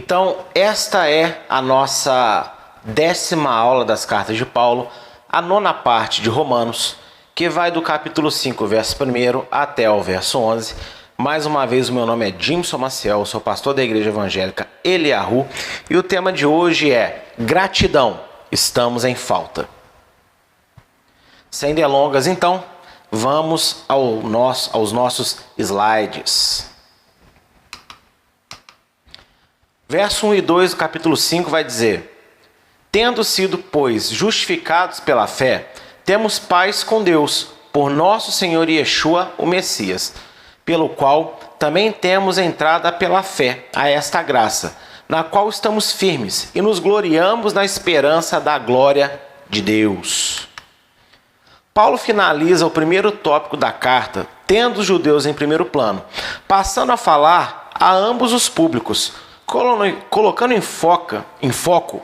Então, esta é a nossa 10ª aula das cartas de Paulo, a 9ª parte de Romanos, que vai do capítulo 5, verso 1 até o verso 11. Mais uma vez, o meu nome é Jimson Maciel, sou pastor da Igreja Evangélica Eliahu, e o tema de hoje é gratidão, estamos em falta. Sem delongas, então, vamos aos nossos slides. Verso 1 e 2 do capítulo 5 vai dizer: tendo sido, pois, justificados pela fé, temos paz com Deus, por nosso Senhor Yeshua, o Messias, pelo qual também temos entrada pela fé a esta graça, na qual estamos firmes e nos gloriamos na esperança da glória de Deus. Paulo finaliza o primeiro tópico da carta, tendo os judeus em primeiro plano, passando a falar a ambos os públicos, colocando em foco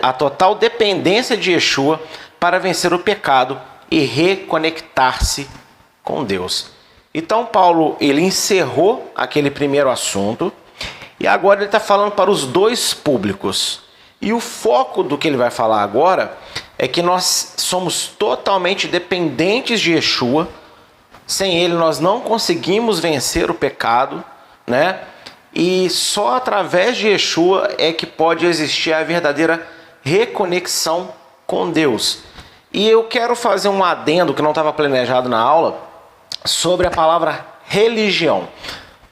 a total dependência de Yeshua para vencer o pecado e reconectar-se com Deus. Então Paulo ele encerrou aquele primeiro assunto e agora ele está falando para os dois públicos. E o foco do que ele vai falar agora é que nós somos totalmente dependentes de Yeshua. Sem ele nós não conseguimos vencer o pecado, né? E só através de Yeshua é que pode existir a verdadeira reconexão com Deus. E eu quero fazer um adendo que não estava planejado na aula sobre a palavra religião.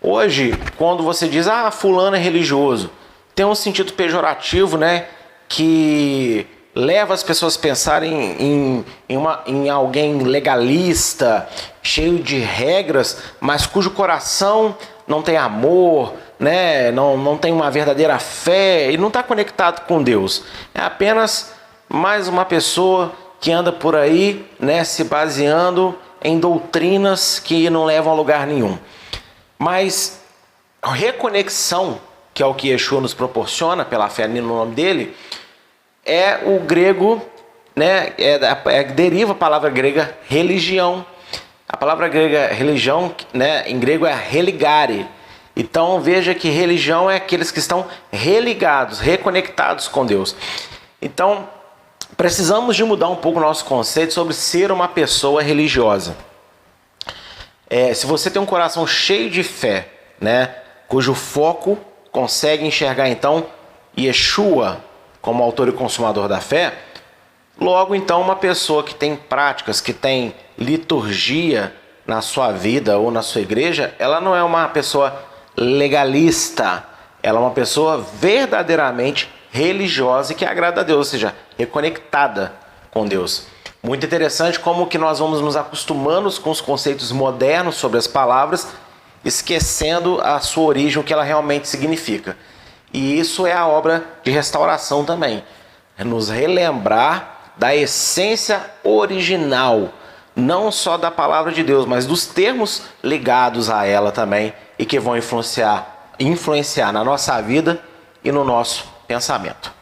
Hoje, quando você diz, fulano é religioso, tem um sentido pejorativo, né? Que leva as pessoas a pensarem em alguém legalista, cheio de regras, mas cujo coração não tem amor, né? Não tem uma verdadeira fé e não está conectado com Deus. É apenas mais uma pessoa que anda por aí, né, se baseando em doutrinas que não levam a lugar nenhum. Mas a reconexão, que é o que Yeshua nos proporciona pela fé no nome dele, é o grego, né, deriva a palavra grega religião. A palavra grega religião, né, em grego é religare. Então veja que religião é aqueles que estão religados, reconectados com Deus. Então precisamos de mudar um pouco o nosso conceito sobre ser uma pessoa religiosa. Se você tem um coração cheio de fé, né, cujo foco consegue enxergar então Yeshua como autor e consumador da fé, logo então uma pessoa que tem práticas, que tem liturgia na sua vida ou na sua igreja, ela não é uma pessoa legalista, ela é uma pessoa verdadeiramente religiosa e que agrada a Deus, ou seja, reconectada com Deus. Muito interessante como que nós vamos nos acostumando com os conceitos modernos sobre as palavras, esquecendo a sua origem, o que ela realmente significa. E isso é a obra de restauração também, é nos relembrar da essência original, não só da palavra de Deus, mas dos termos ligados a ela também e que vão influenciar na nossa vida e no nosso pensamento.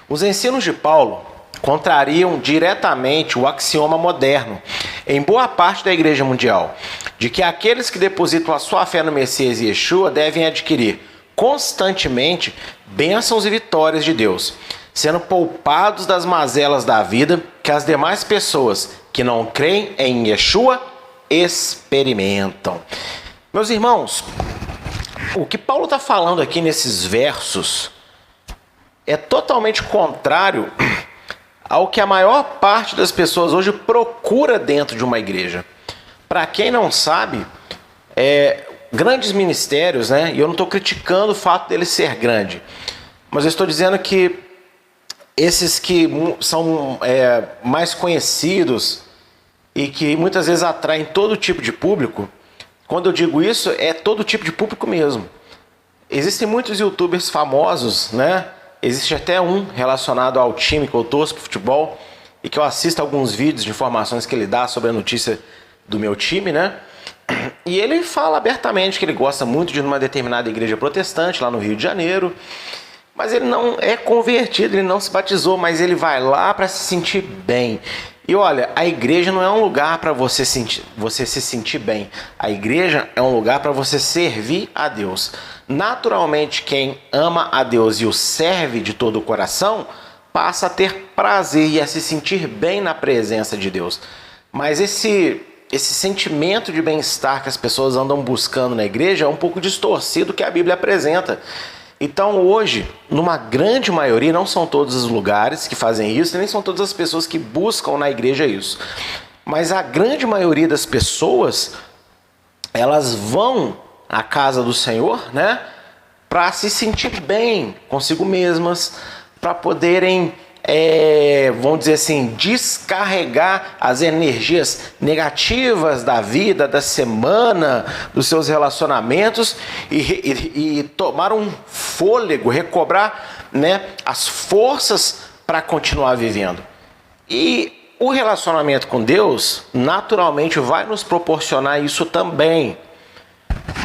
Os ensinos de Paulo contrariam diretamente o axioma moderno em boa parte da igreja mundial, de que aqueles que depositam a sua fé no Messias e Yeshua devem adquirir constantemente bênçãos e vitórias de Deus, sendo poupados das mazelas da vida que as demais pessoas que não creem em Yeshua experimentam. Meus irmãos, o que Paulo está falando aqui nesses versos é totalmente contrário ao que a maior parte das pessoas hoje procura dentro de uma igreja. Para quem não sabe, grandes ministérios, né? E eu não estou criticando o fato dele ser grande, mas eu estou dizendo que esses que são mais conhecidos e que muitas vezes atraem todo tipo de público, quando eu digo isso, é todo tipo de público mesmo. Existem muitos youtubers famosos, né? Existe até um relacionado ao time que eu torço pro futebol e que eu assisto alguns vídeos de informações que ele dá sobre a notícia do meu time, né? E ele fala abertamente que ele gosta muito de uma determinada igreja protestante lá no Rio de Janeiro, mas ele não é convertido, ele não se batizou, mas ele vai lá para se sentir bem. E olha, a igreja não é um lugar para você se sentir bem. A igreja é um lugar para você servir a Deus. Naturalmente, quem ama a Deus e o serve de todo o coração, passa a ter prazer e a se sentir bem na presença de Deus. Mas esse sentimento de bem-estar que as pessoas andam buscando na igreja é um pouco distorcido que a Bíblia apresenta. Então hoje, numa grande maioria, não são todos os lugares que fazem isso, nem são todas as pessoas que buscam na igreja isso. Mas a grande maioria das pessoas, elas vão à casa do Senhor, né, para se sentir bem consigo mesmas, para poderem, vamos dizer assim, descarregar as energias negativas da vida, da semana, dos seus relacionamentos e tomar um fôlego, recobrar, né, as forças para continuar vivendo. E o relacionamento com Deus naturalmente vai nos proporcionar isso também.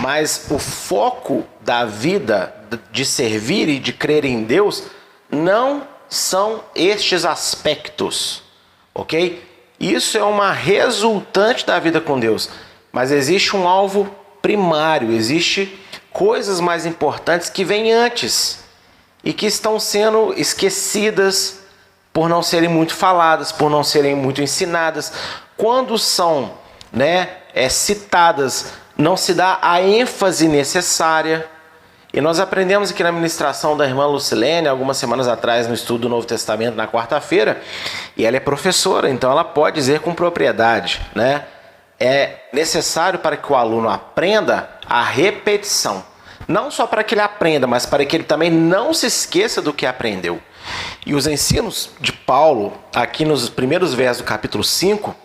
Mas o foco da vida de servir e de crer em Deus não são estes aspectos, ok? Isso é uma resultante da vida com Deus, mas existe um alvo primário, existe coisas mais importantes que vêm antes e que estão sendo esquecidas por não serem muito faladas, por não serem muito ensinadas. Quando são, citadas, não se dá a ênfase necessária. E nós aprendemos aqui na ministração da irmã Lucilene, algumas semanas atrás, no estudo do Novo Testamento, na quarta-feira, e ela é professora, então ela pode dizer com propriedade, né? É necessário para que o aluno aprenda a repetição. Não só para que ele aprenda, mas para que ele também não se esqueça do que aprendeu. E os ensinos de Paulo, aqui nos primeiros versos do capítulo 5,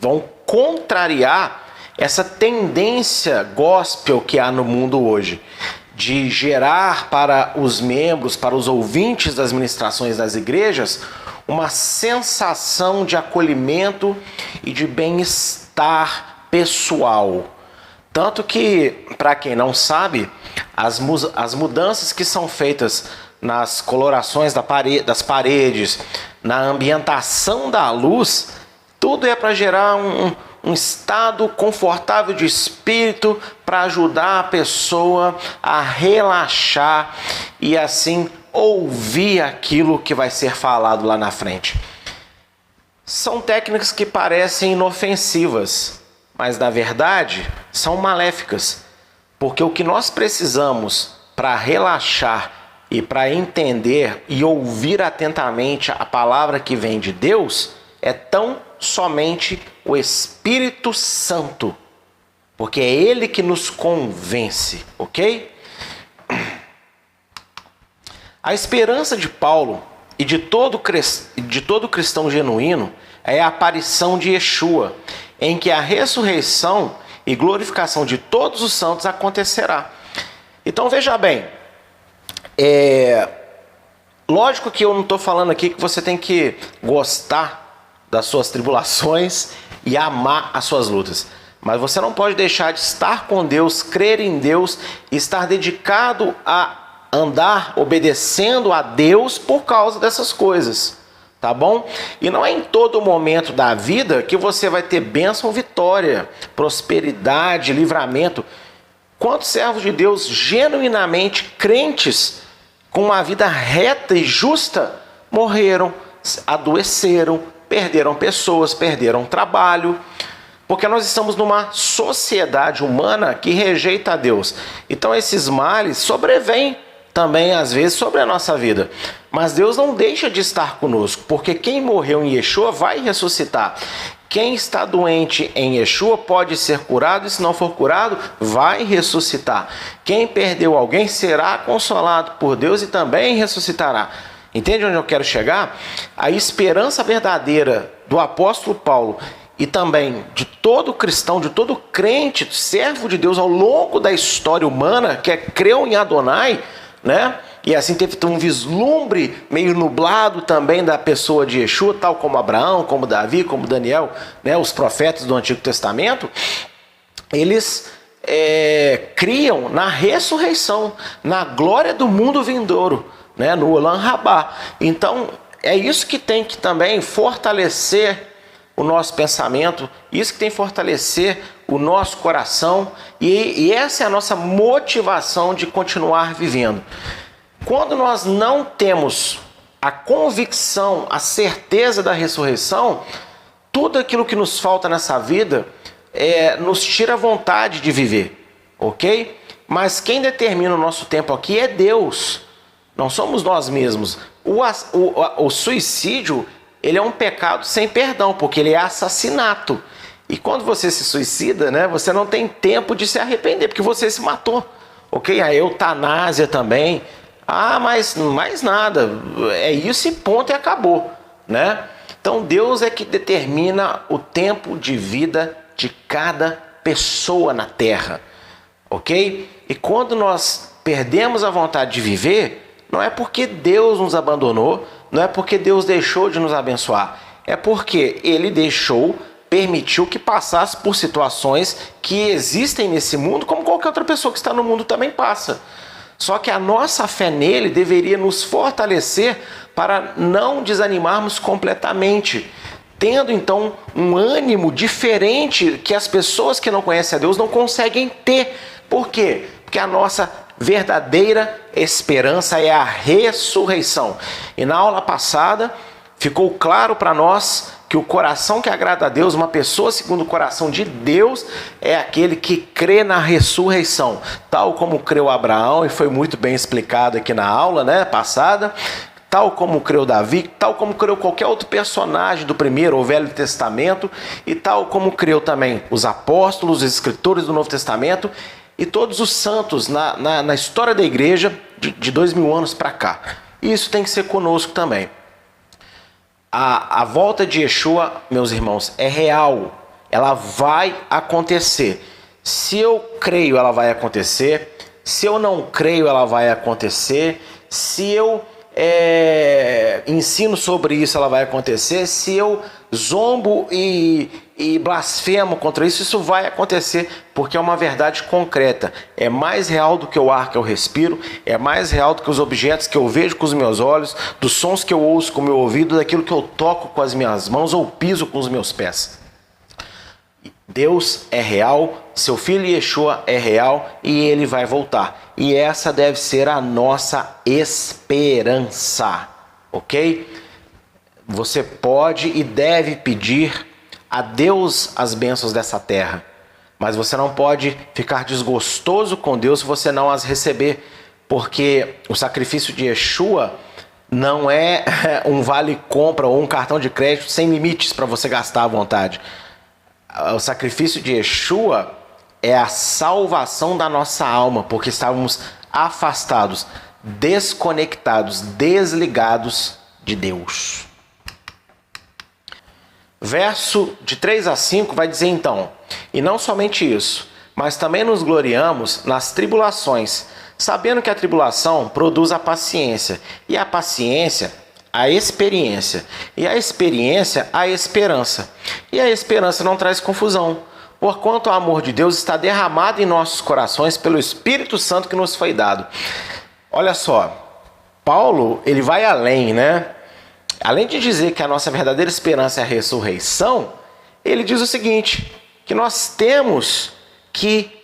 vão contrariar essa tendência gospel que há no mundo hoje, de gerar para os membros, para os ouvintes das ministrações das igrejas, uma sensação de acolhimento e de bem-estar pessoal. Tanto que, para quem não sabe, as mudanças que são feitas nas colorações das paredes, na ambientação da luz, tudo é para gerar um estado confortável de espírito, para ajudar a pessoa a relaxar e assim ouvir aquilo que vai ser falado lá na frente. São técnicas que parecem inofensivas, mas na verdade são maléficas, porque o que nós precisamos para relaxar e para entender e ouvir atentamente a palavra que vem de Deus é tão somente o Espírito Santo, porque é Ele que nos convence, ok? A esperança de Paulo e de todo cristão genuíno é a aparição de Yeshua, em que a ressurreição e glorificação de todos os santos acontecerá. Então veja bem, lógico que eu não estou falando aqui que você tem que gostar das suas tribulações e amar as suas lutas. Mas você não pode deixar de estar com Deus, crer em Deus e estar dedicado a andar obedecendo a Deus por causa dessas coisas, tá bom? E não é em todo momento da vida que você vai ter bênção, vitória, prosperidade, livramento. Quantos servos de Deus genuinamente crentes, com uma vida reta e justa, morreram, adoeceram, perderam pessoas, perderam trabalho, porque nós estamos numa sociedade humana que rejeita a Deus. Então esses males sobrevêm também às vezes sobre a nossa vida, mas Deus não deixa de estar conosco, porque quem morreu em Yeshua vai ressuscitar. Quem está doente em Yeshua pode ser curado, e se não for curado, vai ressuscitar. Quem perdeu alguém será consolado por Deus e também ressuscitará. Entende onde eu quero chegar? A esperança verdadeira do apóstolo Paulo e também de todo cristão, de todo crente, servo de Deus ao longo da história humana, que creu em Adonai, né? E assim teve um vislumbre meio nublado também da pessoa de Yeshua, tal como Abraão, como Davi, como Daniel, né? Os profetas do Antigo Testamento, eles criam na ressurreição, na glória do mundo vindouro, né, no Olam Rabá. Então é isso que tem que também fortalecer o nosso pensamento, isso que tem que fortalecer o nosso coração, e essa é a nossa motivação de continuar vivendo. Quando nós não temos a convicção, a certeza da ressurreição, tudo aquilo que nos falta nessa vida nos tira a vontade de viver, ok? Mas quem determina o nosso tempo aqui é Deus, não somos nós mesmos. O suicídio, ele é um pecado sem perdão, porque ele é assassinato. E quando você se suicida, né, você não tem tempo de se arrepender, porque você se matou, ok? A eutanásia também. Mas mais nada, é isso e ponto, e acabou, né? Então Deus é que determina o tempo de vida de cada pessoa na terra, ok? E quando nós perdemos a vontade de viver, não é porque Deus nos abandonou, não é porque Deus deixou de nos abençoar, é porque Ele permitiu que passasse por situações que existem nesse mundo, como qualquer outra pessoa que está no mundo também passa. Só que a nossa fé nele deveria nos fortalecer para não desanimarmos completamente, tendo então um ânimo diferente que as pessoas que não conhecem a Deus não conseguem ter. Por quê? Porque a nossa verdadeira esperança é a ressurreição. E na aula passada ficou claro para nós que o coração que agrada a Deus, uma pessoa segundo o coração de Deus, é aquele que crê na ressurreição, tal como creu Abraão, e foi muito bem explicado aqui na aula, né, passada, tal como creu Davi, tal como creu qualquer outro personagem do Primeiro ou Velho Testamento, e tal como creu também os apóstolos, os escritores do Novo Testamento, e todos os santos na história da igreja de 2000 anos para cá. Isso tem que ser conosco também. A volta de Yeshua, meus irmãos, é real. Ela vai acontecer. Se eu creio, ela vai acontecer. Se eu não creio, ela vai acontecer. Se eu ensino sobre isso, ela vai acontecer. Se eu zombo e blasfemo contra isso, isso vai acontecer, porque é uma verdade concreta. É mais real do que o ar que eu respiro, é mais real do que os objetos que eu vejo com os meus olhos, dos sons que eu ouço com o meu ouvido, daquilo que eu toco com as minhas mãos ou piso com os meus pés. Deus é real, seu filho Yeshua é real e ele vai voltar. E essa deve ser a nossa esperança, ok? Você pode e deve pedir a Deus as bênçãos dessa terra, mas você não pode ficar desgostoso com Deus se você não as receber, porque o sacrifício de Yeshua não é um vale-compra ou um cartão de crédito sem limites para você gastar à vontade. O sacrifício de Yeshua é a salvação da nossa alma, porque estávamos afastados, desconectados, desligados de Deus. Verso de 3 a 5 vai dizer então: e não somente isso, mas também nos gloriamos nas tribulações, sabendo que a tribulação produz a paciência, e a paciência a experiência, e a experiência a esperança, e a esperança não traz confusão, porquanto o amor de Deus está derramado em nossos corações pelo Espírito Santo que nos foi dado. Olha só, Paulo, ele vai além, né? Além de dizer que a nossa verdadeira esperança é a ressurreição, ele diz o seguinte, que nós temos que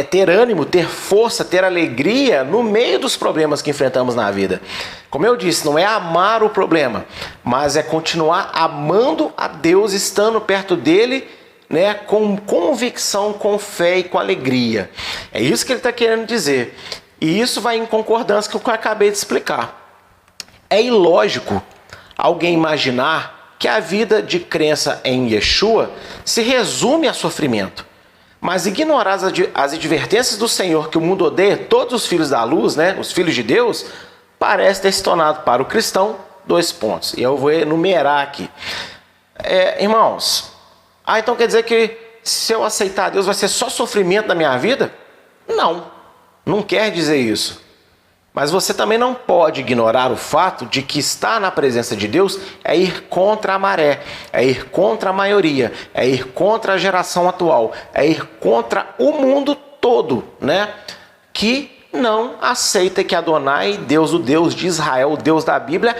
ter ânimo, ter força, ter alegria no meio dos problemas que enfrentamos na vida. Como eu disse, não é amar o problema, mas é continuar amando a Deus, estando perto dele, né, com convicção, com fé e com alegria. É isso que ele está querendo dizer. E isso vai em concordância com o que eu acabei de explicar. É ilógico alguém imaginar que a vida de crença em Yeshua se resume a sofrimento. Mas ignorar as advertências do Senhor que o mundo odeia, todos os filhos da luz, né, os filhos de Deus, parece ter se tornado para o cristão 2 pontos. E eu vou enumerar aqui. Irmãos, então quer dizer que se eu aceitar Deus vai ser só sofrimento na minha vida? Não, não quer dizer isso. Mas você também não pode ignorar o fato de que estar na presença de Deus é ir contra a maré, é ir contra a maioria, é ir contra a geração atual, é ir contra o mundo todo, né? Que não aceita que Adonai, Deus, o Deus de Israel, o Deus da Bíblia,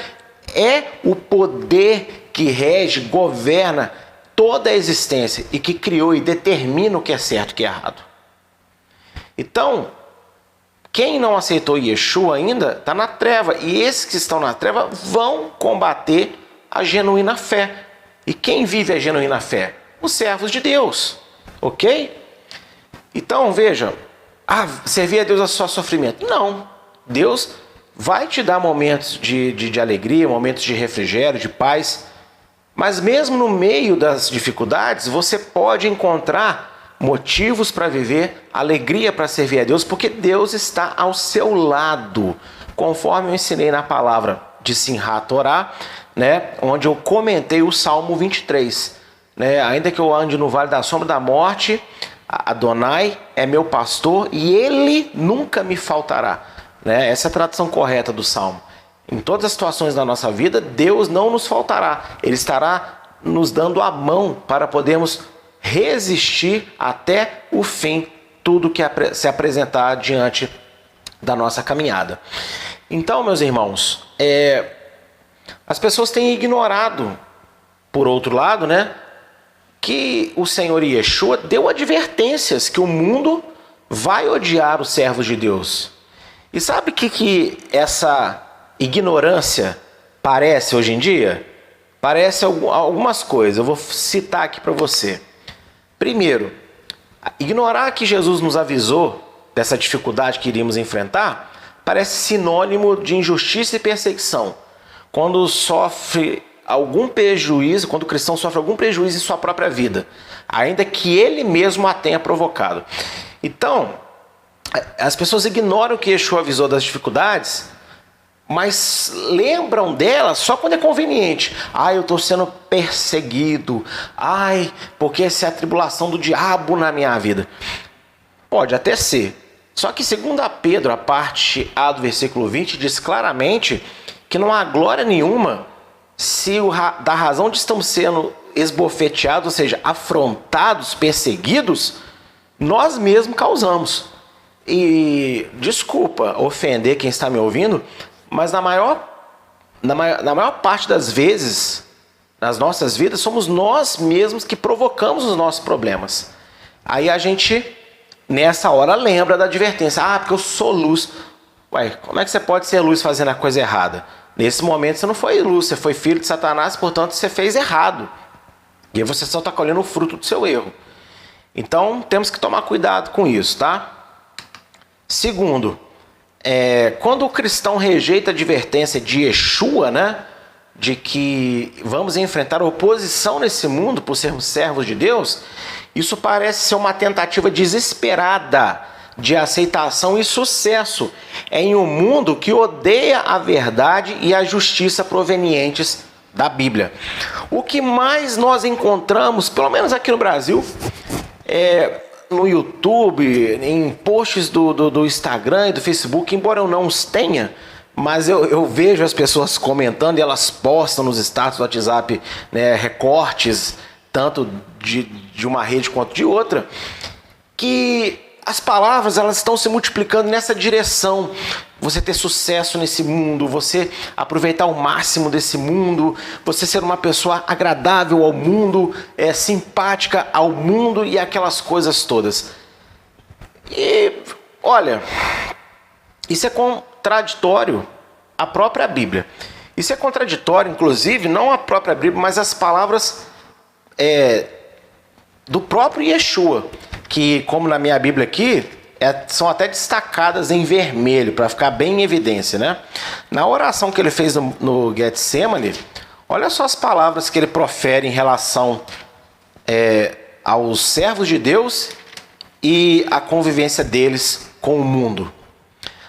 é o poder que rege, governa toda a existência e que criou e determina o que é certo e o que é errado. Então, quem não aceitou Yeshua ainda está na treva, e esses que estão na treva vão combater a genuína fé. E quem vive a genuína fé? Os servos de Deus, ok? Então veja, servir a Deus é só sofrimento. Não, Deus vai te dar momentos de alegria, momentos de refrigério, de paz, mas mesmo no meio das dificuldades, você pode encontrar motivos para viver, alegria para servir a Deus, porque Deus está ao seu lado, conforme eu ensinei na palavra de Simchat Torá, né, onde eu comentei o Salmo 23, né, ainda que eu ande no vale da sombra da morte, Adonai é meu pastor e ele nunca me faltará, né? Essa é a tradução correta do Salmo. Em todas as situações da nossa vida, Deus não nos faltará, Ele estará nos dando a mão para podermos resistir até o fim, tudo que se apresentar diante da nossa caminhada. Então, meus irmãos, as pessoas têm ignorado, por outro lado, né, que o Senhor Yeshua deu advertências que o mundo vai odiar os servos de Deus. E sabe o que essa ignorância parece hoje em dia? Parece algumas coisas, eu vou citar aqui para você. Primeiro, ignorar que Jesus nos avisou dessa dificuldade que iríamos enfrentar parece sinônimo de injustiça e perseguição. Quando sofre algum prejuízo, quando o cristão sofre algum prejuízo em sua própria vida, ainda que ele mesmo a tenha provocado. Então, as pessoas ignoram que Yeshua avisou das dificuldades, mas lembram delas só quando é conveniente. Eu estou sendo perseguido. Porque essa é a tribulação do diabo na minha vida. Pode até ser. Só que segundo a Pedro, a parte A do versículo 20, diz claramente que não há glória nenhuma se da razão de estamos sendo esbofeteados, ou seja, afrontados, perseguidos, nós mesmos causamos. E desculpa ofender quem está me ouvindo, mas na maior parte das vezes, nas nossas vidas, somos nós mesmos que provocamos os nossos problemas. Aí a gente, nessa hora, lembra da advertência. Porque eu sou luz. Como é que você pode ser luz fazendo a coisa errada? Nesse momento você não foi luz, você foi filho de Satanás, portanto você fez errado. E aí você só está colhendo o fruto do seu erro. Então temos que tomar cuidado com isso, tá? Segundo, quando o cristão rejeita a advertência de Yeshua, né, de que vamos enfrentar oposição nesse mundo por sermos servos de Deus, isso parece ser uma tentativa desesperada de aceitação e sucesso em um mundo que odeia a verdade e a justiça provenientes da Bíblia. O que mais nós encontramos, pelo menos aqui no Brasil, no YouTube, em posts do Instagram e do Facebook, embora eu não os tenha, mas eu vejo as pessoas comentando e elas postam nos status do WhatsApp, né, recortes, tanto de uma rede quanto de outra, que as palavras elas estão se multiplicando nessa direção. Você ter sucesso nesse mundo, você aproveitar o máximo desse mundo, você ser uma pessoa agradável ao mundo, simpática ao mundo e aquelas coisas todas. E, olha, isso é contraditório à própria Bíblia. Isso é contraditório, inclusive, não à própria Bíblia, mas às palavras do próprio Yeshua, que, como na minha Bíblia aqui, são até destacadas em vermelho, para ficar bem em evidência, né? Na oração que ele fez no Getsemane, olha só as palavras que ele profere em relação aos servos de Deus e a convivência deles com o mundo.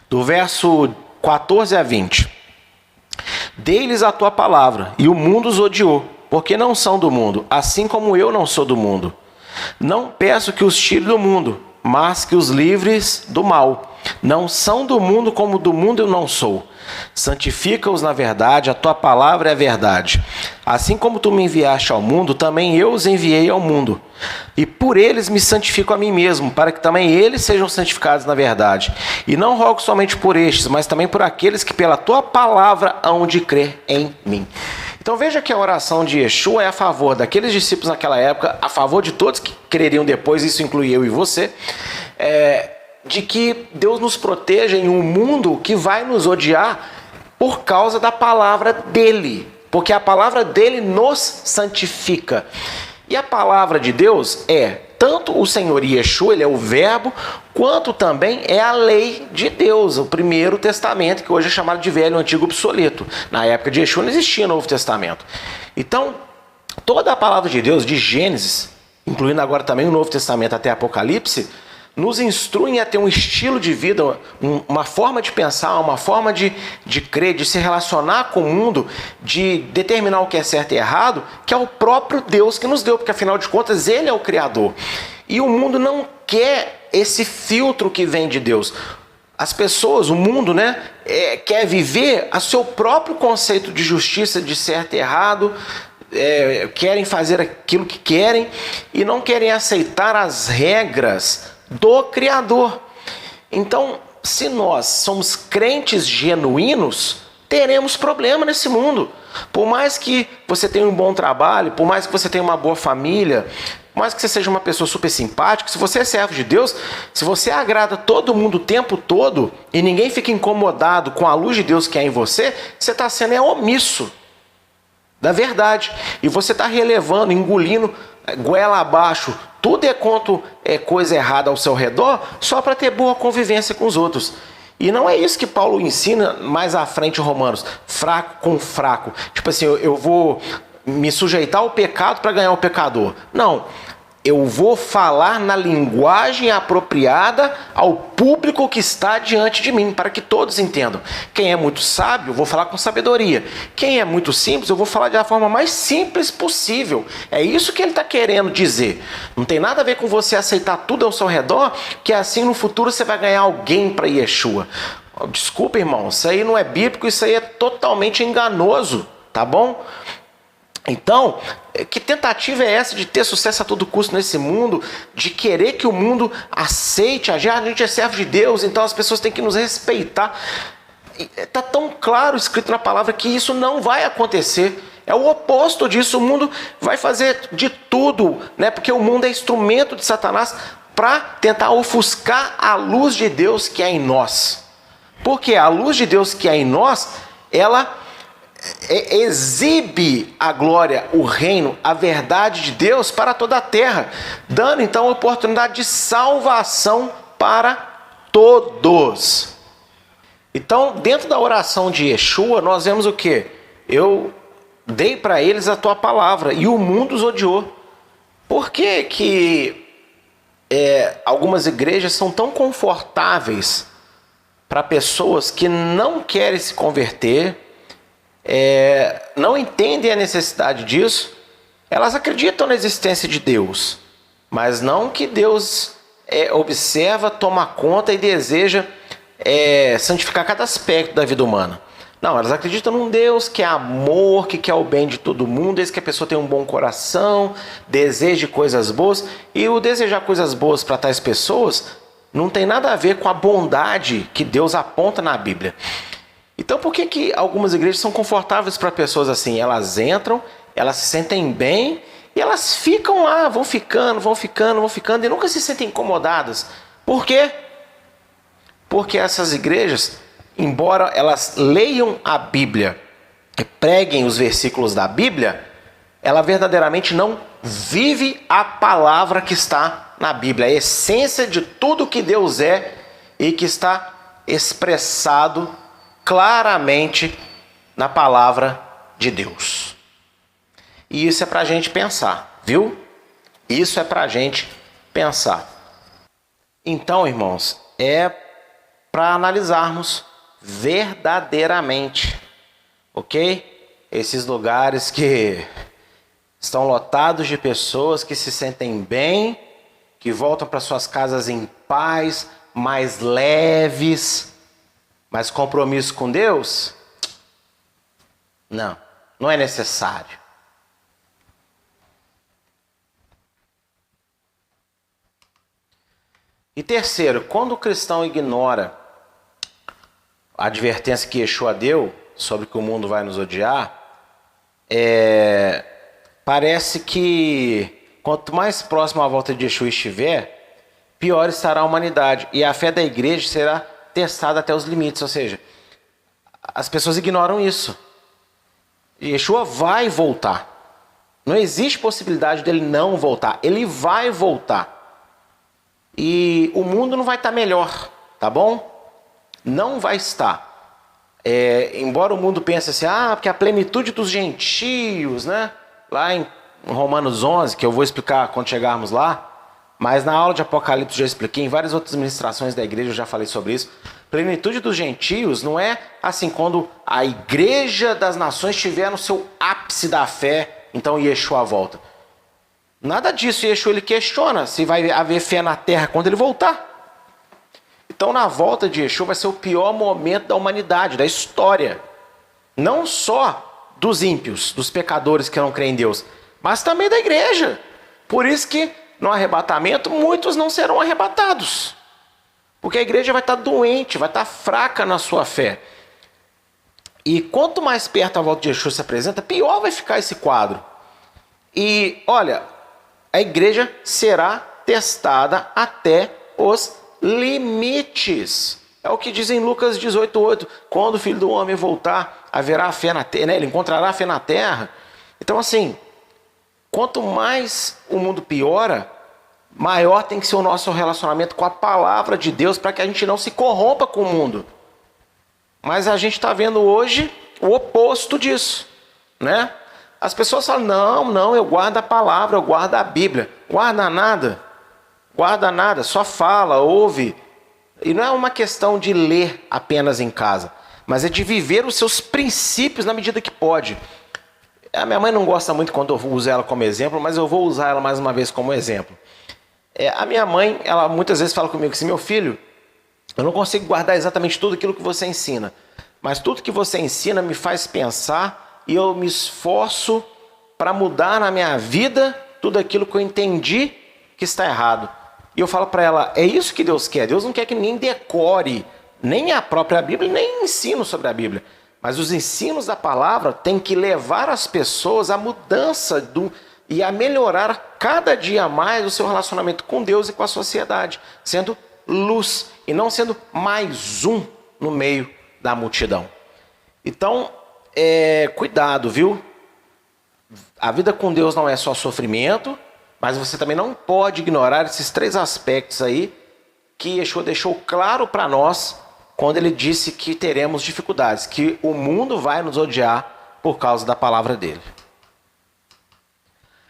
Do verso 14 a 20. Dei-lhes a tua palavra, e o mundo os odiou, porque não são do mundo, assim como eu não sou do mundo. Não peço que os tire do mundo, mas que os livres do mal. Não são do mundo, como do mundo eu não sou. Santifica-os na verdade, a tua palavra é a verdade. Assim como tu me enviaste ao mundo, também eu os enviei ao mundo. E por eles me santifico a mim mesmo, para que também eles sejam santificados na verdade. E não rogo somente por estes, mas também por aqueles que pela tua palavra hão de crer em mim. Então veja que a oração de Yeshua é a favor daqueles discípulos naquela época, a favor de todos que creriam depois, isso inclui eu e você, de que Deus nos proteja em um mundo que vai nos odiar por causa da palavra dele, porque a palavra dele nos santifica. E a palavra de Deus é tanto o Senhor Yeshua, ele é o verbo, quanto também é a lei de Deus, o primeiro testamento, que hoje é chamado de velho, antigo, obsoleto. Na época de Yeshua não existia Novo Testamento. Então, toda a palavra de Deus, de Gênesis, incluindo agora também o Novo Testamento até Apocalipse, nos instruem a ter um estilo de vida, uma forma de pensar, uma forma de crer, de se relacionar com o mundo, de determinar o que é certo e errado, que é o próprio Deus que nos deu, porque afinal de contas ele é o Criador. E o mundo não quer esse filtro que vem de Deus. As pessoas, o mundo, quer viver a seu próprio conceito de justiça, de certo e errado, querem fazer aquilo que querem e não querem aceitar as regras do Criador. Então, se nós somos crentes genuínos, teremos problema nesse mundo. Por mais que você tenha um bom trabalho, por mais que você tenha uma boa família, por mais que você seja uma pessoa super simpática, se você é servo de Deus, se você agrada todo mundo o tempo todo e ninguém fica incomodado com a luz de Deus que é em você, você está sendo omisso da verdade. E você está relevando, engolindo goela abaixo tudo quanto é coisa errada ao seu redor, só para ter boa convivência com os outros. E não é isso que Paulo ensina mais à frente em Romanos, fraco com fraco. Tipo assim, eu vou me sujeitar ao pecado para ganhar o pecador. Não, eu vou falar na linguagem apropriada ao público que está diante de mim, para que todos entendam. Quem é muito sábio, eu vou falar com sabedoria. Quem é muito simples, eu vou falar da forma mais simples possível. É isso que ele está querendo dizer. Não tem nada a ver com você aceitar tudo ao seu redor, que assim no futuro você vai ganhar alguém para Yeshua. Desculpa, irmão, isso aí não é bíblico, isso aí é totalmente enganoso, tá bom? Então, que tentativa é essa de ter sucesso a todo custo nesse mundo, de querer que o mundo aceite a gente é servo de Deus, então as pessoas têm que nos respeitar. Está tão claro escrito na palavra que isso não vai acontecer. É o oposto disso. O mundo vai fazer de tudo, porque o mundo é instrumento de Satanás para tentar ofuscar a luz de Deus que é em nós. Porque a luz de Deus que é em nós, ela exibe a glória, o reino, a verdade de Deus para toda a terra, dando então a oportunidade de salvação para todos. Então, dentro da oração de Yeshua, nós vemos o quê? Eu dei para eles a tua palavra e o mundo os odiou. Por que algumas igrejas são tão confortáveis para pessoas que não querem se converter, não entendem a necessidade disso? Elas acreditam na existência de Deus, mas não que Deus observa, toma conta e deseja santificar cada aspecto da vida humana. Não, elas acreditam num Deus que é amor, que quer o bem de todo mundo, desde que a pessoa tenha um bom coração, deseje coisas boas. E o desejar coisas boas para tais pessoas não tem nada a ver com a bondade que Deus aponta na Bíblia. Então por que algumas igrejas são confortáveis para pessoas assim? Elas entram, elas se sentem bem e elas ficam lá, vão ficando e nunca se sentem incomodadas. Por quê? Porque essas igrejas, embora elas leiam a Bíblia e preguem os versículos da Bíblia, ela verdadeiramente não vive a palavra que está na Bíblia, a essência de tudo que Deus é e que está expressado claramente na palavra de Deus. E isso é para a gente pensar, viu? Isso é para a gente pensar. Então, irmãos, para analisarmos verdadeiramente, ok? Esses lugares que estão lotados de pessoas que se sentem bem, que voltam para suas casas em paz, mais leves, mas compromisso com Deus? Não é necessário. E terceiro, quando o cristão ignora a advertência que Yeshua deu sobre que o mundo vai nos odiar, parece que quanto mais próximo à volta de Yeshua estiver, pior estará a humanidade. E a fé da igreja será testada até os limites. Ou seja, as pessoas ignoram isso. Yeshua vai voltar. Não existe possibilidade dele não voltar. Ele vai voltar. E o mundo não vai estar melhor, tá bom? Não vai estar. Embora o mundo pense assim, porque a plenitude dos gentios, né? Lá em Romanos 11, que eu vou explicar quando chegarmos lá, mas na aula de Apocalipse eu já expliquei, em várias outras ministrações da igreja eu já falei sobre isso. Plenitude dos gentios não é assim, quando a igreja das nações estiver no seu ápice da fé, então Yeshua volta. Nada disso. Yeshua ele questiona se vai haver fé na terra quando ele voltar. Então na volta de Yeshua vai ser o pior momento da humanidade, da história. Não só dos ímpios, dos pecadores que não creem em Deus, mas também da igreja. Por isso que no arrebatamento muitos não serão arrebatados. Porque a igreja vai estar doente, vai estar fraca na sua fé. E quanto mais perto a volta de Yeshua se apresenta, pior vai ficar esse quadro. E olha, a igreja será testada até os limites. É o que diz em Lucas 18:8. Quando o Filho do Homem voltar, haverá fé na terra, né? Ele encontrará fé na terra. Então assim, quanto mais o mundo piora, maior tem que ser o nosso relacionamento com a palavra de Deus, para que a gente não se corrompa com o mundo. Mas a gente está vendo hoje o oposto disso, né? As pessoas falam, não, eu guardo a palavra, eu guardo a Bíblia. Guarda nada, só fala, ouve. E não é uma questão de ler apenas em casa, mas é de viver os seus princípios na medida que pode. A minha mãe não gosta muito quando eu uso ela como exemplo, mas eu vou usar ela mais uma vez como exemplo. A minha mãe, ela muitas vezes fala comigo assim, meu filho, eu não consigo guardar exatamente tudo aquilo que você ensina, mas tudo que você ensina me faz pensar e eu me esforço para mudar na minha vida tudo aquilo que eu entendi que está errado. E eu falo para ela, é isso que Deus quer. Deus não quer que ninguém decore nem a própria Bíblia, nem ensino sobre a Bíblia. Mas os ensinos da palavra têm que levar as pessoas à mudança e a melhorar cada dia mais o seu relacionamento com Deus e com a sociedade, sendo luz e não sendo mais um no meio da multidão. Então, cuidado, viu? A vida com Deus não é só sofrimento, mas você também não pode ignorar esses 3 aspectos aí que Yeshua deixou claro para nós quando ele disse que teremos dificuldades, que o mundo vai nos odiar por causa da palavra dele.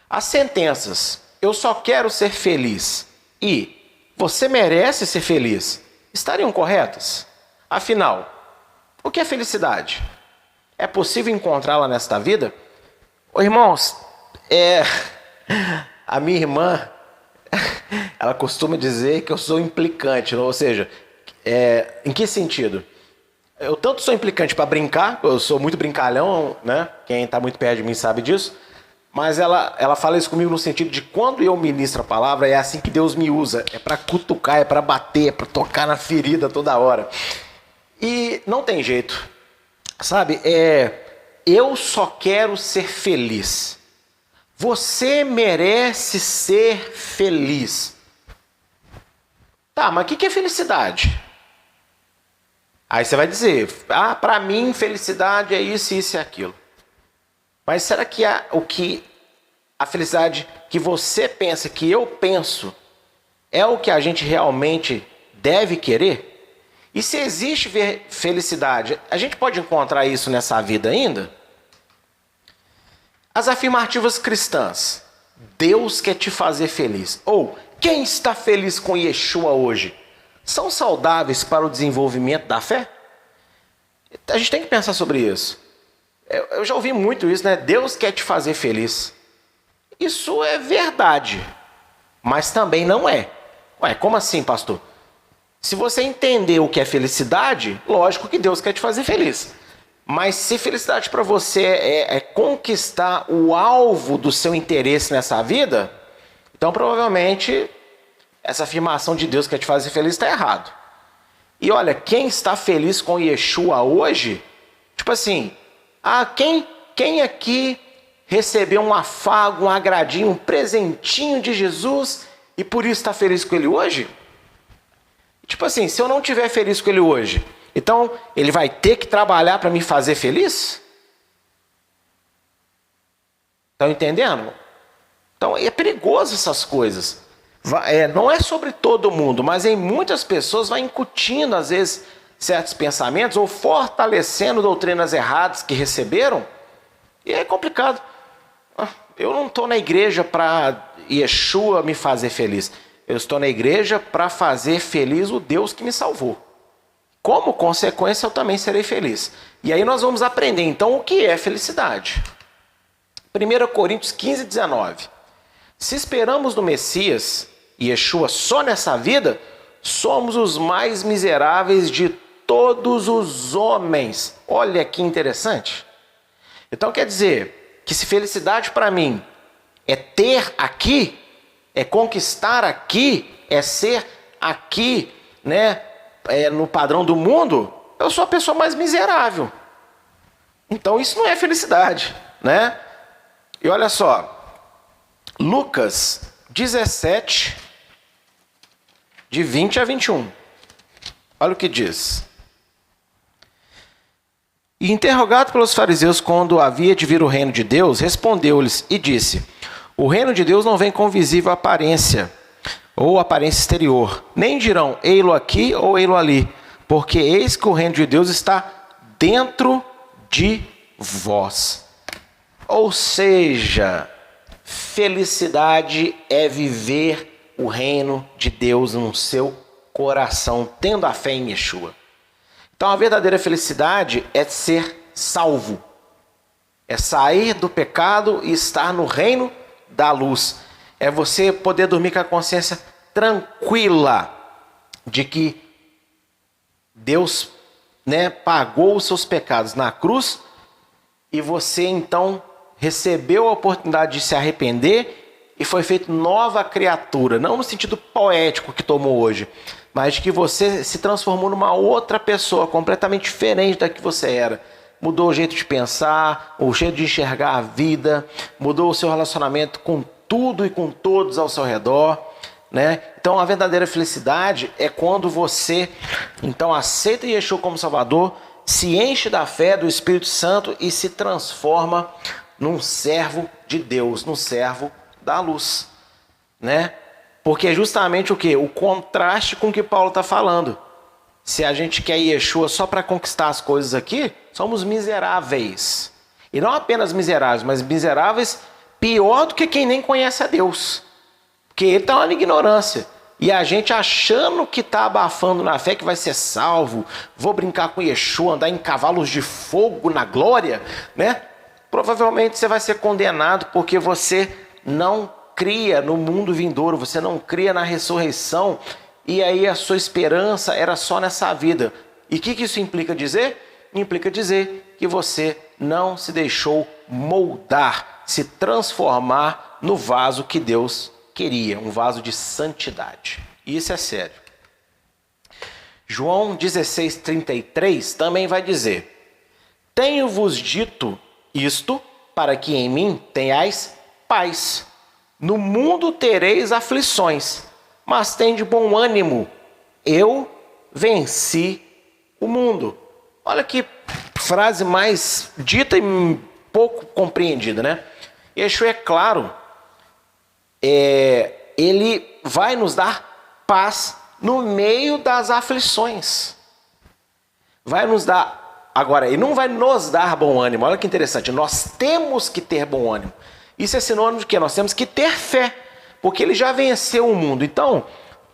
As sentenças, eu só quero ser feliz e você merece ser feliz, estariam corretas? Afinal, o que é felicidade? É possível encontrá-la nesta vida? Irmãos, a minha irmã, ela costuma dizer que eu sou implicante, ou seja, em que sentido? Eu tanto sou implicante para brincar, eu sou muito brincalhão, né? Quem está muito perto de mim sabe disso, mas ela fala isso comigo no sentido de quando eu ministro a palavra, é assim que Deus me usa, é para cutucar, é para bater, é para tocar na ferida toda hora. E não tem jeito, sabe? Eu só quero ser feliz. Você merece ser feliz. Tá, mas o que é felicidade? Aí você vai dizer, para mim felicidade é isso, isso e aquilo. Mas será que a felicidade que você pensa, que eu penso, é o que a gente realmente deve querer? E se existe felicidade, a gente pode encontrar isso nessa vida ainda? As afirmativas cristãs, Deus quer te fazer feliz, ou quem está feliz com Yeshua hoje, são saudáveis para o desenvolvimento da fé? A gente tem que pensar sobre isso. Eu já ouvi muito isso, né? Deus quer te fazer feliz. Isso é verdade, mas também não é. Ué, como assim, pastor? Se você entender o que é felicidade, lógico que Deus quer te fazer feliz. Mas se felicidade para você é conquistar o alvo do seu interesse nessa vida, então provavelmente essa afirmação de Deus que quer te fazer feliz está errado. E olha, quem está feliz com Yeshua hoje, tipo assim, quem aqui receber um afago, um agradinho, um presentinho de Jesus e por isso está feliz com ele hoje? Tipo assim, se eu não estiver feliz com ele hoje, então ele vai ter que trabalhar para me fazer feliz? Estão entendendo? Então é perigoso essas coisas. Não é sobre todo mundo, mas em muitas pessoas vai incutindo às vezes certos pensamentos ou fortalecendo doutrinas erradas que receberam. E é complicado. Eu não estou na igreja para Yeshua me fazer feliz. Eu estou na igreja para fazer feliz o Deus que me salvou. Como consequência, eu também serei feliz. E aí nós vamos aprender, então, o que é felicidade. 1 Coríntios 15, 19. Se esperamos no Messias, Yeshua, só nessa vida, somos os mais miseráveis de todos os homens. Olha que interessante. Então quer dizer que se felicidade para mim é ter aqui, é conquistar aqui, é ser aqui, né, no padrão do mundo, eu sou a pessoa mais miserável. Então isso não é felicidade, né? E olha só, Lucas 17, de 20 a 21. Olha o que diz. E interrogado pelos fariseus quando havia de vir o reino de Deus, respondeu-lhes e disse: o reino de Deus não vem com visível aparência, ou aparência exterior, nem dirão, ei-lo aqui ou ei-lo ali, porque eis que o reino de Deus está dentro de vós. Ou seja, felicidade é viver o reino de Deus no seu coração, tendo a fé em Yeshua. Então a verdadeira felicidade é ser salvo, é sair do pecado e estar no reino da luz. É você poder dormir com a consciência tranquila de que Deus, né, pagou os seus pecados na cruz e você então recebeu a oportunidade de se arrepender e foi feito nova criatura, não no sentido poético que tomou hoje, mas de que você se transformou numa outra pessoa completamente diferente da que você era. Mudou o jeito de pensar, o jeito de enxergar a vida, mudou o seu relacionamento com tudo e com todos ao seu redor, né? Então a verdadeira felicidade é quando você então aceita Yeshua como Salvador, se enche da fé do Espírito Santo e se transforma num servo de Deus, num servo da luz, né? Porque é justamente o que? O contraste com o que Paulo está falando. Se a gente quer Yeshua só para conquistar as coisas aqui, somos miseráveis. E não apenas miseráveis, mas miseráveis pior do que quem nem conhece a Deus. Porque ele está na ignorância. E a gente achando que está abafando na fé, que vai ser salvo, vou brincar com Yeshua, andar em cavalos de fogo na glória, né? Provavelmente você vai ser condenado porque você não cria no mundo vindouro, você não cria na ressurreição, e aí a sua esperança era só nessa vida. E o que isso implica dizer? Implica dizer que você não se deixou moldar, se transformar no vaso que Deus queria, um vaso de santidade. E isso é sério. João 16:33 também vai dizer: tenho-vos dito isto para que em mim tenhais paz. No mundo tereis aflições, mas tende bom ânimo. Eu venci o mundo. Olha que frase mais dita e pouco compreendida, né? Yeshua, é claro, ele vai nos dar paz no meio das aflições. Vai nos dar, agora, ele não vai nos dar bom ânimo. Olha que interessante, nós temos que ter bom ânimo. Isso é sinônimo de que nós temos que ter fé, porque ele já venceu o mundo. Então,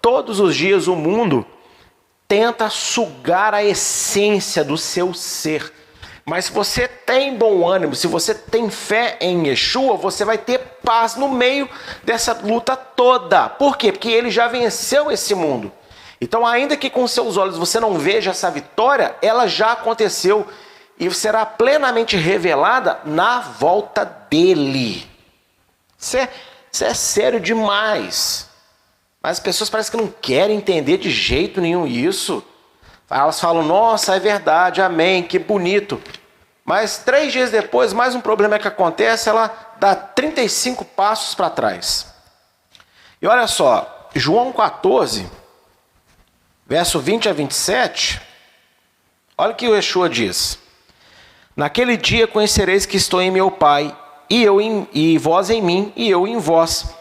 todos os dias o mundo tenta sugar a essência do seu ser. Mas se você tem bom ânimo, se você tem fé em Yeshua, você vai ter paz no meio dessa luta toda. Por quê? Porque ele já venceu esse mundo. Então, ainda que com seus olhos você não veja essa vitória, ela já aconteceu e será plenamente revelada na volta dele. Isso é sério demais. Mas as pessoas parecem que não querem entender de jeito nenhum isso. Elas falam, nossa, é verdade, amém, que bonito. Mas 3 dias depois, mais um problema que acontece, ela dar 35 passos para trás. E olha só, João 14, verso 20 a 27, olha o que o Yeshua diz. Naquele dia conhecereis que estou em meu Pai, e vós em mim, e eu em vós.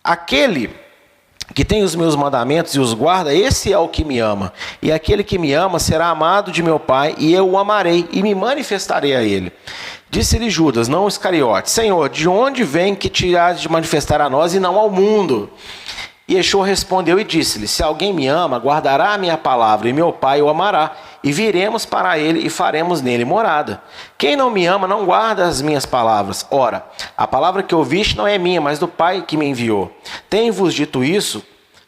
Aquele que tem os meus mandamentos e os guarda, esse é o que me ama. E aquele que me ama será amado de meu Pai, e eu o amarei, e me manifestarei a ele. Disse-lhe Judas, não Iscariote, Senhor, de onde vem que te hás de manifestar a nós e não ao mundo? E Yeshua respondeu e disse-lhe, se alguém me ama, guardará a minha palavra, e meu Pai o amará, e viremos para ele e faremos nele morada. Quem não me ama não guarda as minhas palavras. Ora, a palavra que ouviste não é minha, mas do Pai que me enviou. Tenho-vos dito isso,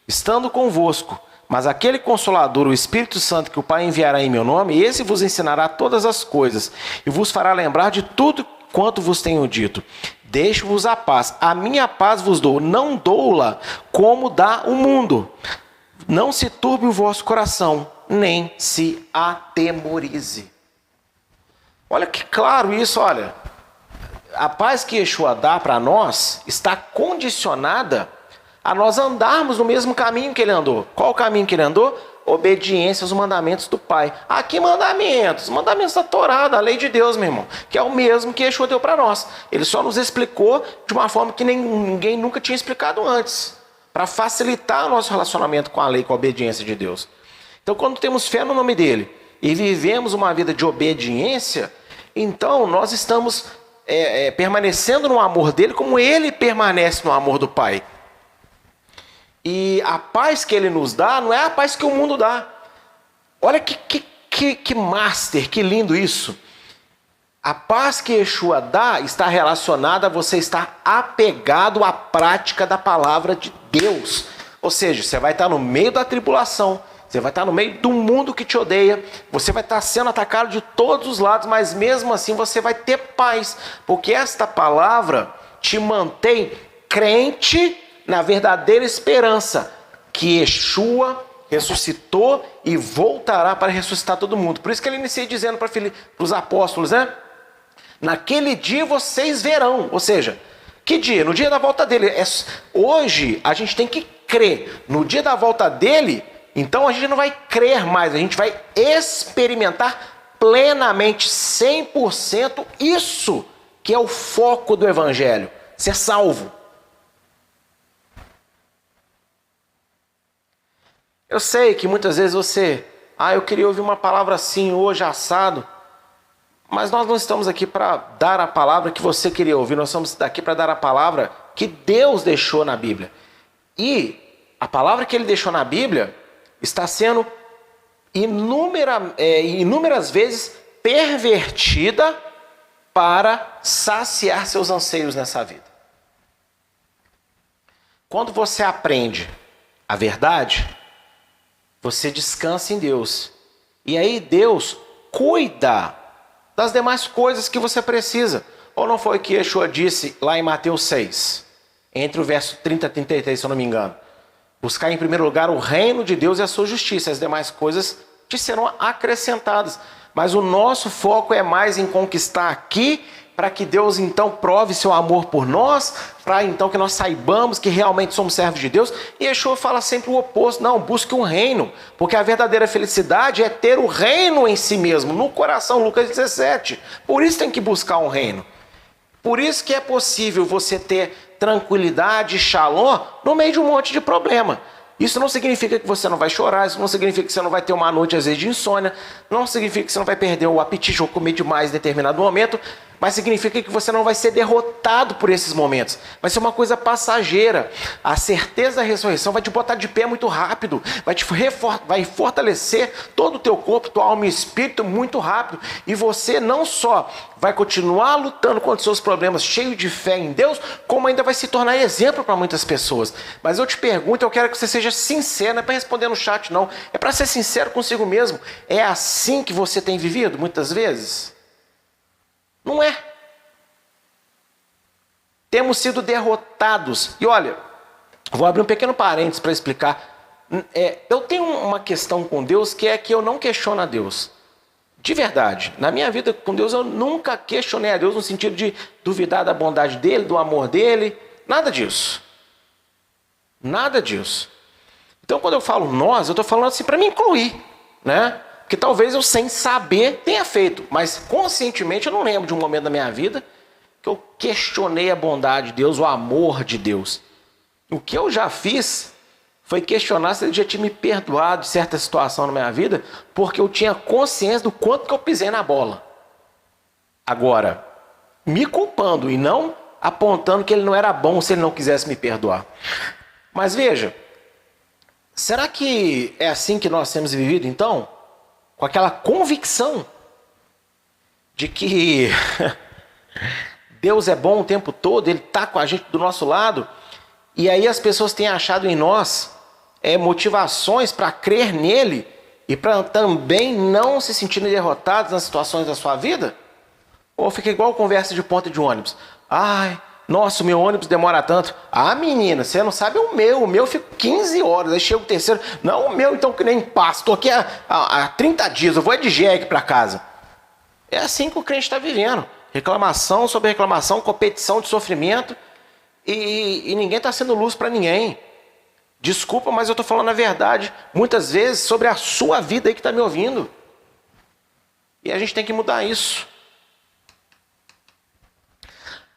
estando convosco. Mas aquele Consolador, o Espírito Santo, que o Pai enviará em meu nome, esse vos ensinará todas as coisas, e vos fará lembrar de tudo quanto vos tenho dito. Deixo-vos a paz, a minha paz vos dou, não dou-la como dá o mundo. Não se turbe o vosso coração, nem se atemorize. Olha que claro isso, olha. A paz que Yeshua dá para nós está condicionada a nós andarmos no mesmo caminho que ele andou. Qual o caminho que ele andou? Obediência aos mandamentos do Pai. Aqui mandamentos, mandamentos da Torá, da lei de Deus, meu irmão, que é o mesmo que Yeshua deu para nós. Ele só nos explicou de uma forma que ninguém nunca tinha explicado antes, para facilitar o nosso relacionamento com a lei, com a obediência de Deus. Então, quando temos fé no nome dele e vivemos uma vida de obediência, então nós estamos permanecendo no amor dele como ele permanece no amor do Pai. E a paz que ele nos dá não é a paz que o mundo dá. Olha que master, que lindo isso. A paz que Yeshua dá está relacionada a você estar apegado à prática da palavra de Deus. Ou seja, você vai estar no meio da tribulação, você vai estar no meio do mundo que te odeia, você vai estar sendo atacado de todos os lados, mas mesmo assim você vai ter paz, porque esta palavra te mantém crente na verdadeira esperança que Yeshua ressuscitou e voltará para ressuscitar todo mundo. Por isso que ele inicia dizendo para os apóstolos, né? Naquele dia vocês verão. Ou seja, que dia? No dia da volta dele. Hoje a gente tem que crer. No dia da volta dele, então a gente não vai crer mais, a gente vai experimentar plenamente, 100%, isso que é o foco do Evangelho, ser salvo. Eu sei que muitas vezes você, eu queria ouvir uma palavra assim hoje, assado, mas nós não estamos aqui para dar a palavra que você queria ouvir, nós estamos aqui para dar a palavra que Deus deixou na Bíblia. E a palavra que ele deixou na Bíblia está sendo inúmeras vezes pervertida para saciar seus anseios nessa vida. Quando você aprende a verdade, você descansa em Deus. E aí Deus cuida das demais coisas que você precisa. Ou não foi o que Yeshua disse lá em Mateus 6? Entre o verso 30 e 33, se eu não me engano. Buscar em primeiro lugar o reino de Deus e a sua justiça. As demais coisas te serão acrescentadas. Mas o nosso foco é mais em conquistar aqui, para que Deus então prove seu amor por nós, para então que nós saibamos que realmente somos servos de Deus. E Yeshua fala sempre o oposto, não, busque um reino, porque a verdadeira felicidade é ter o reino em si mesmo, no coração, Lucas 17. Por isso tem que buscar um reino. Por isso que é possível você ter tranquilidade, shalom, no meio de um monte de problema. Isso não significa que você não vai chorar, isso não significa que você não vai ter uma noite às vezes de insônia, não significa que você não vai perder o apetite ou comer demais em determinado momento, mas significa que você não vai ser derrotado por esses momentos. Vai ser uma coisa passageira. A certeza da ressurreição vai te botar de pé muito rápido, vai fortalecer todo o teu corpo, tua alma e espírito muito rápido. E você não só vai continuar lutando contra os seus problemas, cheio de fé em Deus, como ainda vai se tornar exemplo para muitas pessoas. Mas eu te pergunto, eu quero que você seja sincero, não é para responder no chat não, é para ser sincero consigo mesmo. É assim que você tem vivido muitas vezes? Não é. Temos sido derrotados. E olha, vou abrir um pequeno parênteses para explicar. Eu tenho uma questão com Deus que é que eu não questiono a Deus. De verdade, na minha vida com Deus eu nunca questionei a Deus no sentido de duvidar da bondade dele, do amor dele, nada disso. Nada disso. Então quando eu falo nós, eu estou falando assim para me incluir, né? Porque talvez eu sem saber tenha feito, mas conscientemente eu não lembro de um momento da minha vida que eu questionei a bondade de Deus, o amor de Deus. O que eu já fiz foi questionar se ele já tinha me perdoado de certa situação na minha vida, porque eu tinha consciência do quanto que eu pisei na bola. Agora, me culpando e não apontando que ele não era bom se ele não quisesse me perdoar. Mas veja, será que é assim que nós temos vivido então? Com aquela convicção de que Deus é bom o tempo todo, Ele está com a gente do nosso lado, e aí as pessoas têm achado em nós motivações para crer nele e para também não se sentirem derrotados nas situações da sua vida? Ou fica igual conversa de ponta de ônibus. Ai, nossa, o meu ônibus demora tanto. Ah, menina, você não sabe o meu fica 15 horas, aí chega o terceiro. Não, o meu então que nem passa, estou aqui há 30 dias, eu vou de jegue para casa. É assim que o crente está vivendo. Reclamação sobre reclamação, competição de sofrimento, e ninguém está sendo luz para ninguém. Desculpa, mas eu estou falando a verdade, muitas vezes, sobre a sua vida aí que está me ouvindo. E a gente tem que mudar isso.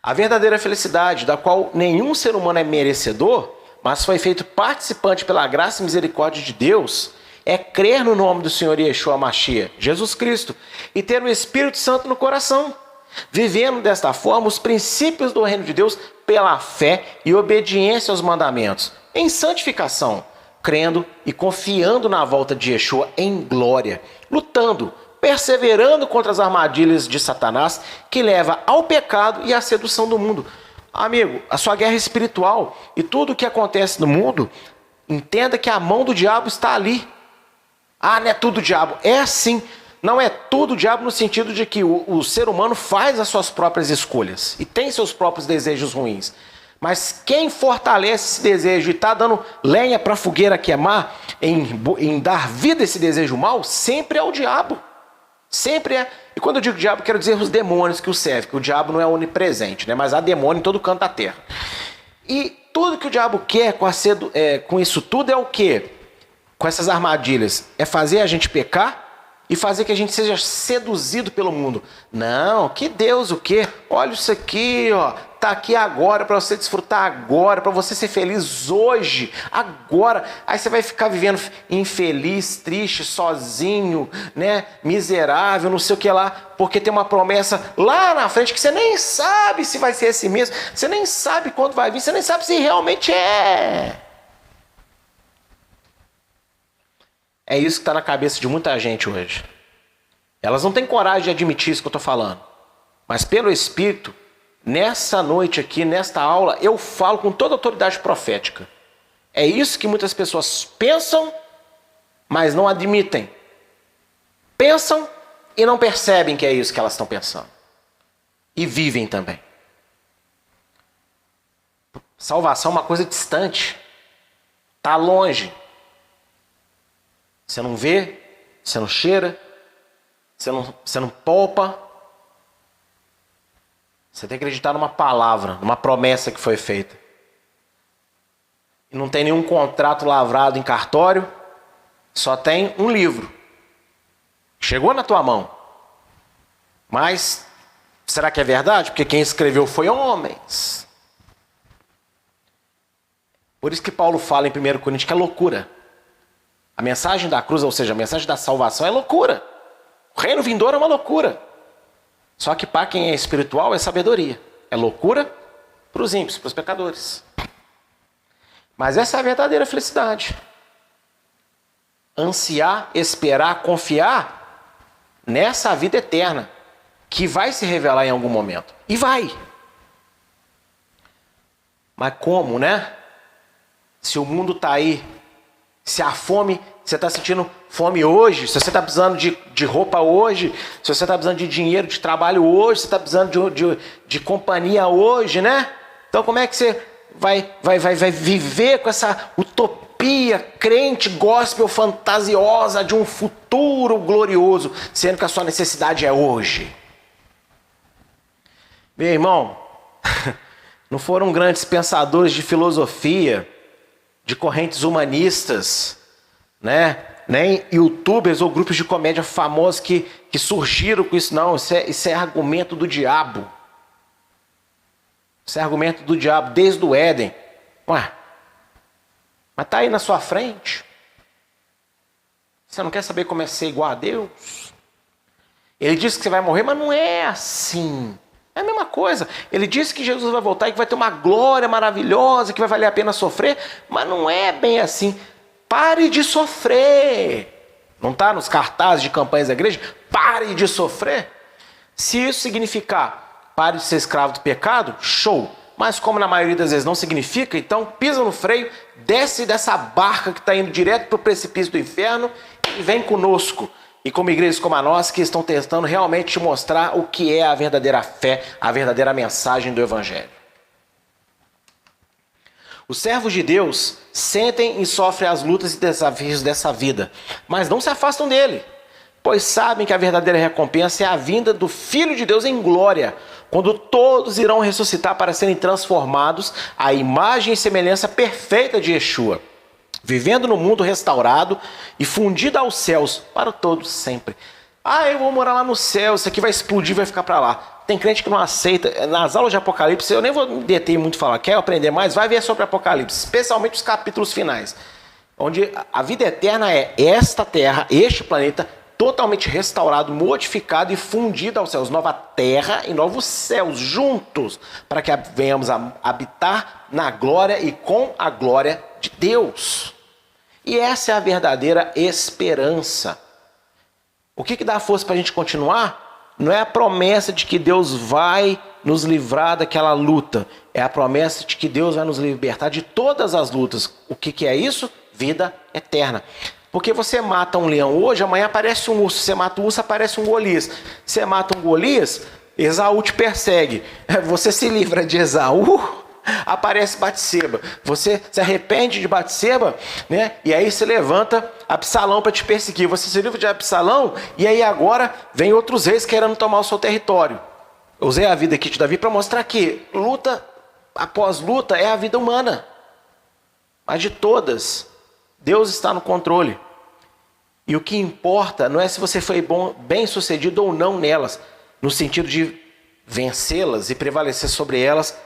A verdadeira felicidade, da qual nenhum ser humano é merecedor, mas foi feito participante pela graça e misericórdia de Deus, é crer no nome do Senhor Yeshua Mashiach, Jesus Cristo, e ter o Espírito Santo no coração, vivendo desta forma os princípios do reino de Deus pela fé e obediência aos mandamentos, em santificação, crendo e confiando na volta de Yeshua em glória, lutando, perseverando contra as armadilhas de Satanás, que leva ao pecado e à sedução do mundo. Amigo, a sua guerra espiritual e tudo o que acontece no mundo, entenda que a mão do diabo está ali. Ah, não é tudo diabo. É assim. Não é tudo diabo no sentido de que o ser humano faz as suas próprias escolhas e tem seus próprios desejos ruins. Mas quem fortalece esse desejo e está dando lenha para a fogueira queimar, em dar vida a esse desejo mal, sempre é o diabo. Sempre é. E quando eu digo diabo, quero dizer os demônios que o servem, que o diabo não é onipresente, né? Mas há demônio em todo canto da terra. E tudo que o diabo quer com isso tudo é o quê? Com essas armadilhas? É fazer a gente pecar e fazer que a gente seja seduzido pelo mundo. Não, que Deus o quê? Olha isso aqui, ó. Tá aqui agora para você desfrutar agora, para você ser feliz hoje, agora. Aí você vai ficar vivendo infeliz, triste, sozinho, né? Miserável, não sei o que lá, porque tem uma promessa lá na frente que você nem sabe se vai ser esse mesmo, você nem sabe quando vai vir, você nem sabe se realmente é. É isso que está na cabeça de muita gente hoje. Elas não têm coragem de admitir isso que eu estou falando, mas pelo Espírito, nessa noite aqui, nesta aula, eu falo com toda a autoridade profética. É isso que muitas pessoas pensam, mas não admitem. Pensam e não percebem que é isso que elas estão pensando. E vivem também. Salvação é uma coisa distante. Está longe. Você não vê, você não cheira, você não palpa. Você tem que acreditar numa palavra, numa promessa que foi feita. E não tem nenhum contrato lavrado em cartório, só tem um livro. Chegou na tua mão. Mas, será que é verdade? Porque quem escreveu foi homens. Por isso que Paulo fala em 1 Coríntios que é loucura. A mensagem da cruz, ou seja, a mensagem da salvação é loucura. O reino vindouro é uma loucura. Só que para quem é espiritual é sabedoria. É loucura para os ímpios, para os pecadores. Mas essa é a verdadeira felicidade. Ansiar, esperar, confiar nessa vida eterna, que vai se revelar em algum momento. E vai. Mas como, né? Se o mundo está aí, se a fome, você está sentindo fome hoje, se você está precisando de roupa hoje, se você está precisando de dinheiro, de trabalho hoje, se você está precisando de companhia hoje, né? Então como é que você vai viver com essa utopia crente gospel fantasiosa de um futuro glorioso, sendo que a sua necessidade é hoje. Meu irmão, não foram grandes pensadores de filosofia, de correntes humanistas, né? Nem youtubers ou grupos de comédia famosos que surgiram com isso, não. Isso é argumento do diabo. Isso é argumento do diabo desde o Éden. Ué, mas está aí na sua frente. Você não quer saber como é ser igual a Deus? Ele disse que você vai morrer, mas não é assim. É a mesma coisa. Ele disse que Jesus vai voltar e que vai ter uma glória maravilhosa, que vai valer a pena sofrer, mas não é bem assim. Pare de sofrer. Não está nos cartazes de campanhas da igreja? Pare de sofrer. Se isso significar pare de ser escravo do pecado, show. Mas como na maioria das vezes não significa, então pisa no freio, desce dessa barca que está indo direto para o precipício do inferno e vem conosco. E como igrejas como a nossa, que estão tentando realmente te mostrar o que é a verdadeira fé, a verdadeira mensagem do Evangelho. Os servos de Deus sentem e sofrem as lutas e desafios dessa vida, mas não se afastam dele, pois sabem que a verdadeira recompensa é a vinda do Filho de Deus em glória, quando todos irão ressuscitar para serem transformados à imagem e semelhança perfeita de Yeshua, vivendo no mundo restaurado e fundido aos céus para todos sempre. Ah, eu vou morar lá no céu, isso aqui vai explodir, vai ficar para lá. Tem crente que não aceita. Nas aulas de Apocalipse, eu nem vou me deter muito falar. Quer aprender mais? Vai ver sobre Apocalipse, especialmente os capítulos finais, onde a vida eterna é esta terra, este planeta, totalmente restaurado, modificado e fundido aos céus. Nova terra e novos céus juntos, para que venhamos a habitar na glória e com a glória de Deus. E essa é a verdadeira esperança. O que dá força para a gente continuar? Não é a promessa de que Deus vai nos livrar daquela luta. É a promessa de que Deus vai nos libertar de todas as lutas. O que é isso? Vida eterna. Porque você mata um leão hoje, amanhã aparece um urso. Você mata um urso, aparece um Golias. Você mata um Golias, Esaú te persegue. Você se livra de Esaú, aparece Batseba. Você se arrepende de Batseba, né? E aí se levanta Absalão para te perseguir. Você se livra de Absalão e aí agora vem outros reis querendo tomar o seu território. Eu usei a vida aqui de Davi para mostrar que luta após luta é a vida humana. Mas de todas, Deus está no controle. E o que importa não é se você foi bem sucedido ou não nelas, no sentido de vencê-las e prevalecer sobre elas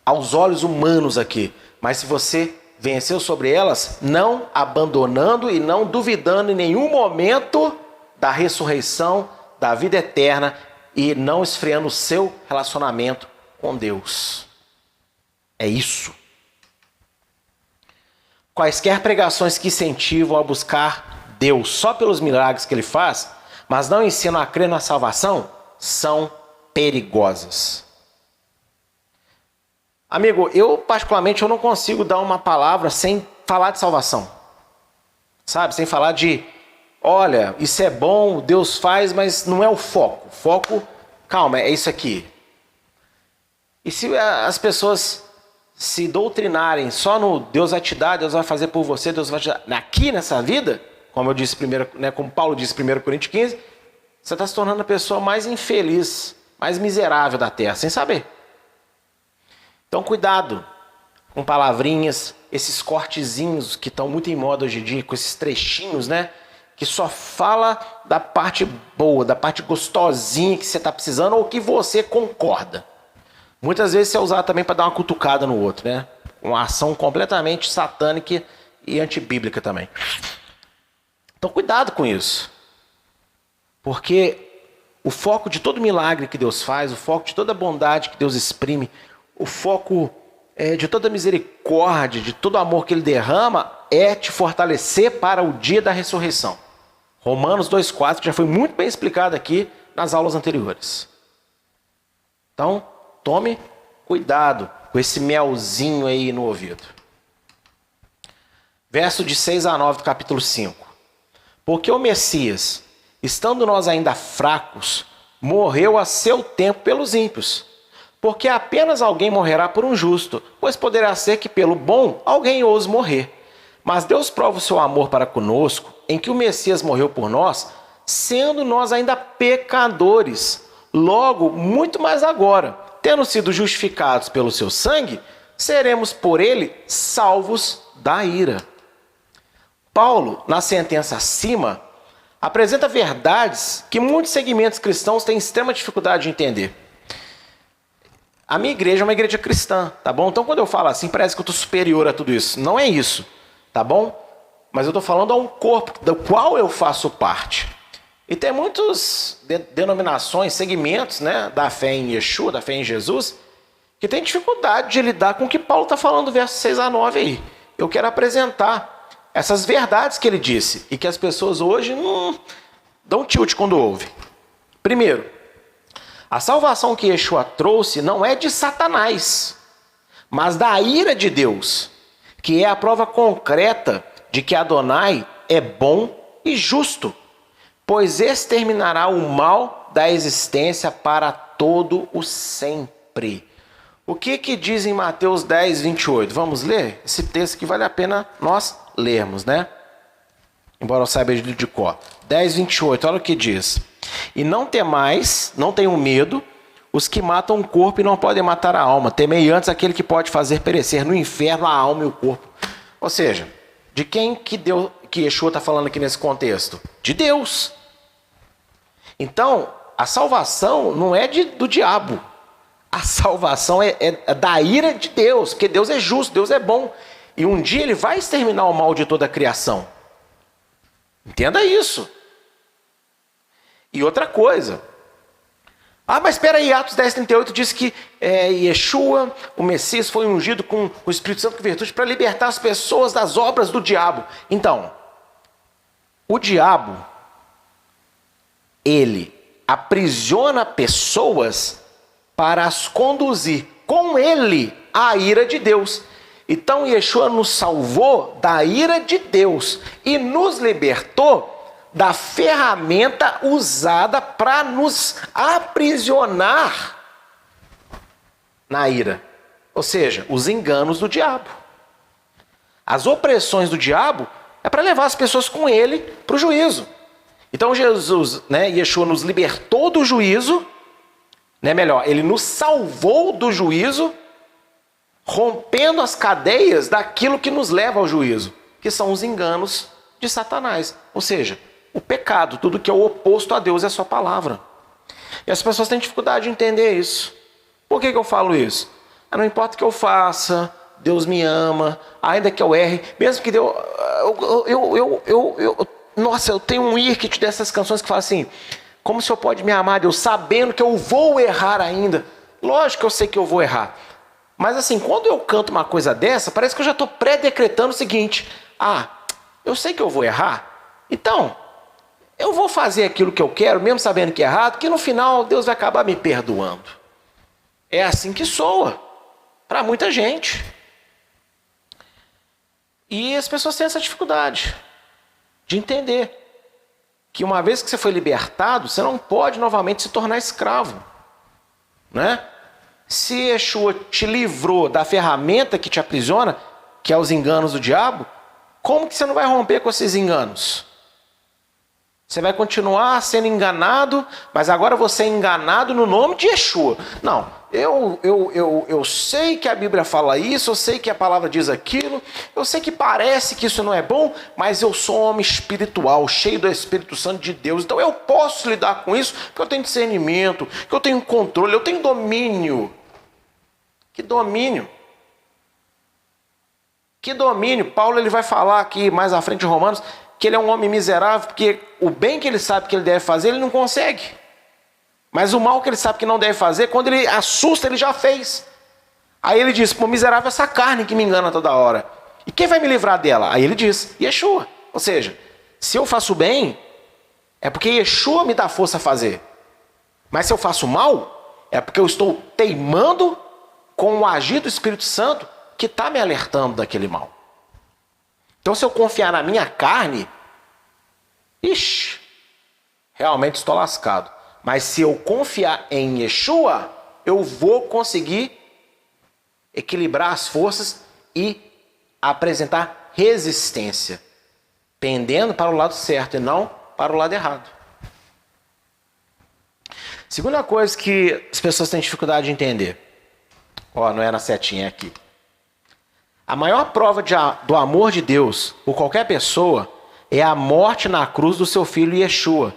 aos olhos humanos aqui, mas se você venceu sobre elas, não abandonando e não duvidando em nenhum momento da ressurreição, da vida eterna e não esfriando o seu relacionamento com Deus. É isso. Quaisquer pregações que incentivam a buscar Deus só pelos milagres que Ele faz, mas não ensinam a crer na salvação, são perigosas. Amigo, eu particularmente eu não consigo dar uma palavra sem falar de salvação. Sabe? Sem falar de, olha, isso é bom, Deus faz, mas não é o foco. O foco, calma, é isso aqui. E se as pessoas se doutrinarem só no Deus vai te dar, Deus vai fazer por você, Deus vai te dar, aqui nessa vida, como eu disse primeiro, né, como Paulo disse em 1 Coríntios 15, você está se tornando a pessoa mais infeliz, mais miserável da terra, sem saber. Então cuidado com palavrinhas, esses cortezinhos que estão muito em moda hoje em dia, com esses trechinhos, né? Que só fala da parte boa, da parte gostosinha que você está precisando ou que você concorda. Muitas vezes você é usado também para dar uma cutucada no outro, né? Uma ação completamente satânica e antibíblica também. Então cuidado com isso. Porque o foco de todo milagre que Deus faz, o foco de toda bondade que Deus exprime, o foco de toda misericórdia, de todo amor que Ele derrama, é te fortalecer para o dia da ressurreição. Romanos 2,4, que já foi muito bem explicado aqui nas aulas anteriores. Então, tome cuidado com esse melzinho aí no ouvido. Verso de 6 a 9 do capítulo 5. Porque o Messias, estando nós ainda fracos, morreu a seu tempo pelos ímpios. Porque apenas alguém morrerá por um justo, pois poderá ser que pelo bom alguém ouse morrer. Mas Deus prova o seu amor para conosco, em que o Messias morreu por nós, sendo nós ainda pecadores. Logo, muito mais agora, tendo sido justificados pelo seu sangue, seremos por ele salvos da ira. Paulo, na sentença acima, apresenta verdades que muitos segmentos cristãos têm extrema dificuldade de entender. A minha igreja é uma igreja cristã, tá bom? Então quando eu falo assim, parece que eu estou superior a tudo isso. Não é isso, tá bom? Mas eu estou falando a um corpo do qual eu faço parte. E tem muitas denominações, segmentos, né, da fé em Yeshua, da fé em Jesus, que tem dificuldade de lidar com o que Paulo está falando do verso 6 a 9 aí. Eu quero apresentar essas verdades que ele disse e que as pessoas hoje não dão tilt quando ouvem. Primeiro, a salvação que Yeshua trouxe não é de Satanás, mas da ira de Deus, que é a prova concreta de que Adonai é bom e justo, pois exterminará o mal da existência para todo o sempre. O que diz em Mateus 10, 28? Vamos ler? Esse texto que vale a pena nós lermos, né? Embora eu saiba de cor. 10, 28, olha o que diz. E não temais, não tenham medo, os que matam o corpo e não podem matar a alma. Temei antes aquele que pode fazer perecer no inferno a alma e o corpo. Ou seja, de quem que Yeshua está falando aqui nesse contexto? De Deus. Então, a salvação não é do diabo. A salvação é da ira de Deus, porque Deus é justo, Deus é bom. E um dia ele vai exterminar o mal de toda a criação. Entenda isso. E outra coisa. Mas espera aí, Atos 10, 38 diz que Yeshua, o Messias, foi ungido com o Espírito Santo com virtude para libertar as pessoas das obras do diabo. Então, o diabo, ele aprisiona pessoas para as conduzir com ele à ira de Deus. Então Yeshua nos salvou da ira de Deus e nos libertou da ferramenta usada para nos aprisionar na ira. Ou seja, os enganos do diabo. As opressões do diabo é para levar as pessoas com ele para o juízo. Então Jesus, Yeshua nos libertou do juízo, ele nos salvou do juízo, rompendo as cadeias daquilo que nos leva ao juízo, que são os enganos de Satanás. Ou seja, o pecado, tudo que é o oposto a Deus é a sua palavra. E as pessoas têm dificuldade de entender isso. Por que eu falo isso? Não importa o que eu faça, Deus me ama, ainda que eu erre, mesmo que Deus... Nossa, eu tenho um irkit dessas canções que fala assim, como o Senhor pode me amar, Deus, sabendo que eu vou errar ainda. Lógico que eu sei que eu vou errar. Mas assim, quando eu canto uma coisa dessa, parece que eu já estou pré-decretando o seguinte, eu sei que eu vou errar, então eu vou fazer aquilo que eu quero, mesmo sabendo que é errado, que no final Deus vai acabar me perdoando. É assim que soa para muita gente. E as pessoas têm essa dificuldade de entender que uma vez que você foi libertado, você não pode novamente se tornar escravo, né? Se Yeshua te livrou da ferramenta que te aprisiona, que é os enganos do diabo, como que você não vai romper com esses enganos? Você vai continuar sendo enganado, mas agora você é enganado no nome de Yeshua. Não, eu sei que a Bíblia fala isso, eu sei que a palavra diz aquilo, eu sei que parece que isso não é bom, mas eu sou um homem espiritual, cheio do Espírito Santo de Deus, então eu posso lidar com isso, porque eu tenho discernimento, que eu tenho controle, eu tenho domínio. Que domínio? Que domínio? Paulo ele vai falar aqui mais à frente em Romanos que ele é um homem miserável porque o bem que ele sabe que ele deve fazer, ele não consegue. Mas o mal que ele sabe que não deve fazer, quando ele assusta, ele já fez. Aí ele diz, miserável é essa carne que me engana toda hora. E quem vai me livrar dela? Aí ele diz, Yeshua. Ou seja, se eu faço bem, é porque Yeshua me dá força a fazer. Mas se eu faço mal, é porque eu estou teimando com o agir do Espírito Santo que está me alertando daquele mal. Então se eu confiar na minha carne, realmente estou lascado. Mas se eu confiar em Yeshua, eu vou conseguir equilibrar as forças e apresentar resistência, pendendo para o lado certo e não para o lado errado. Segunda coisa que as pessoas têm dificuldade de entender. Não é na setinha, é aqui. A maior prova do amor de Deus por qualquer pessoa é a morte na cruz do seu filho Yeshua,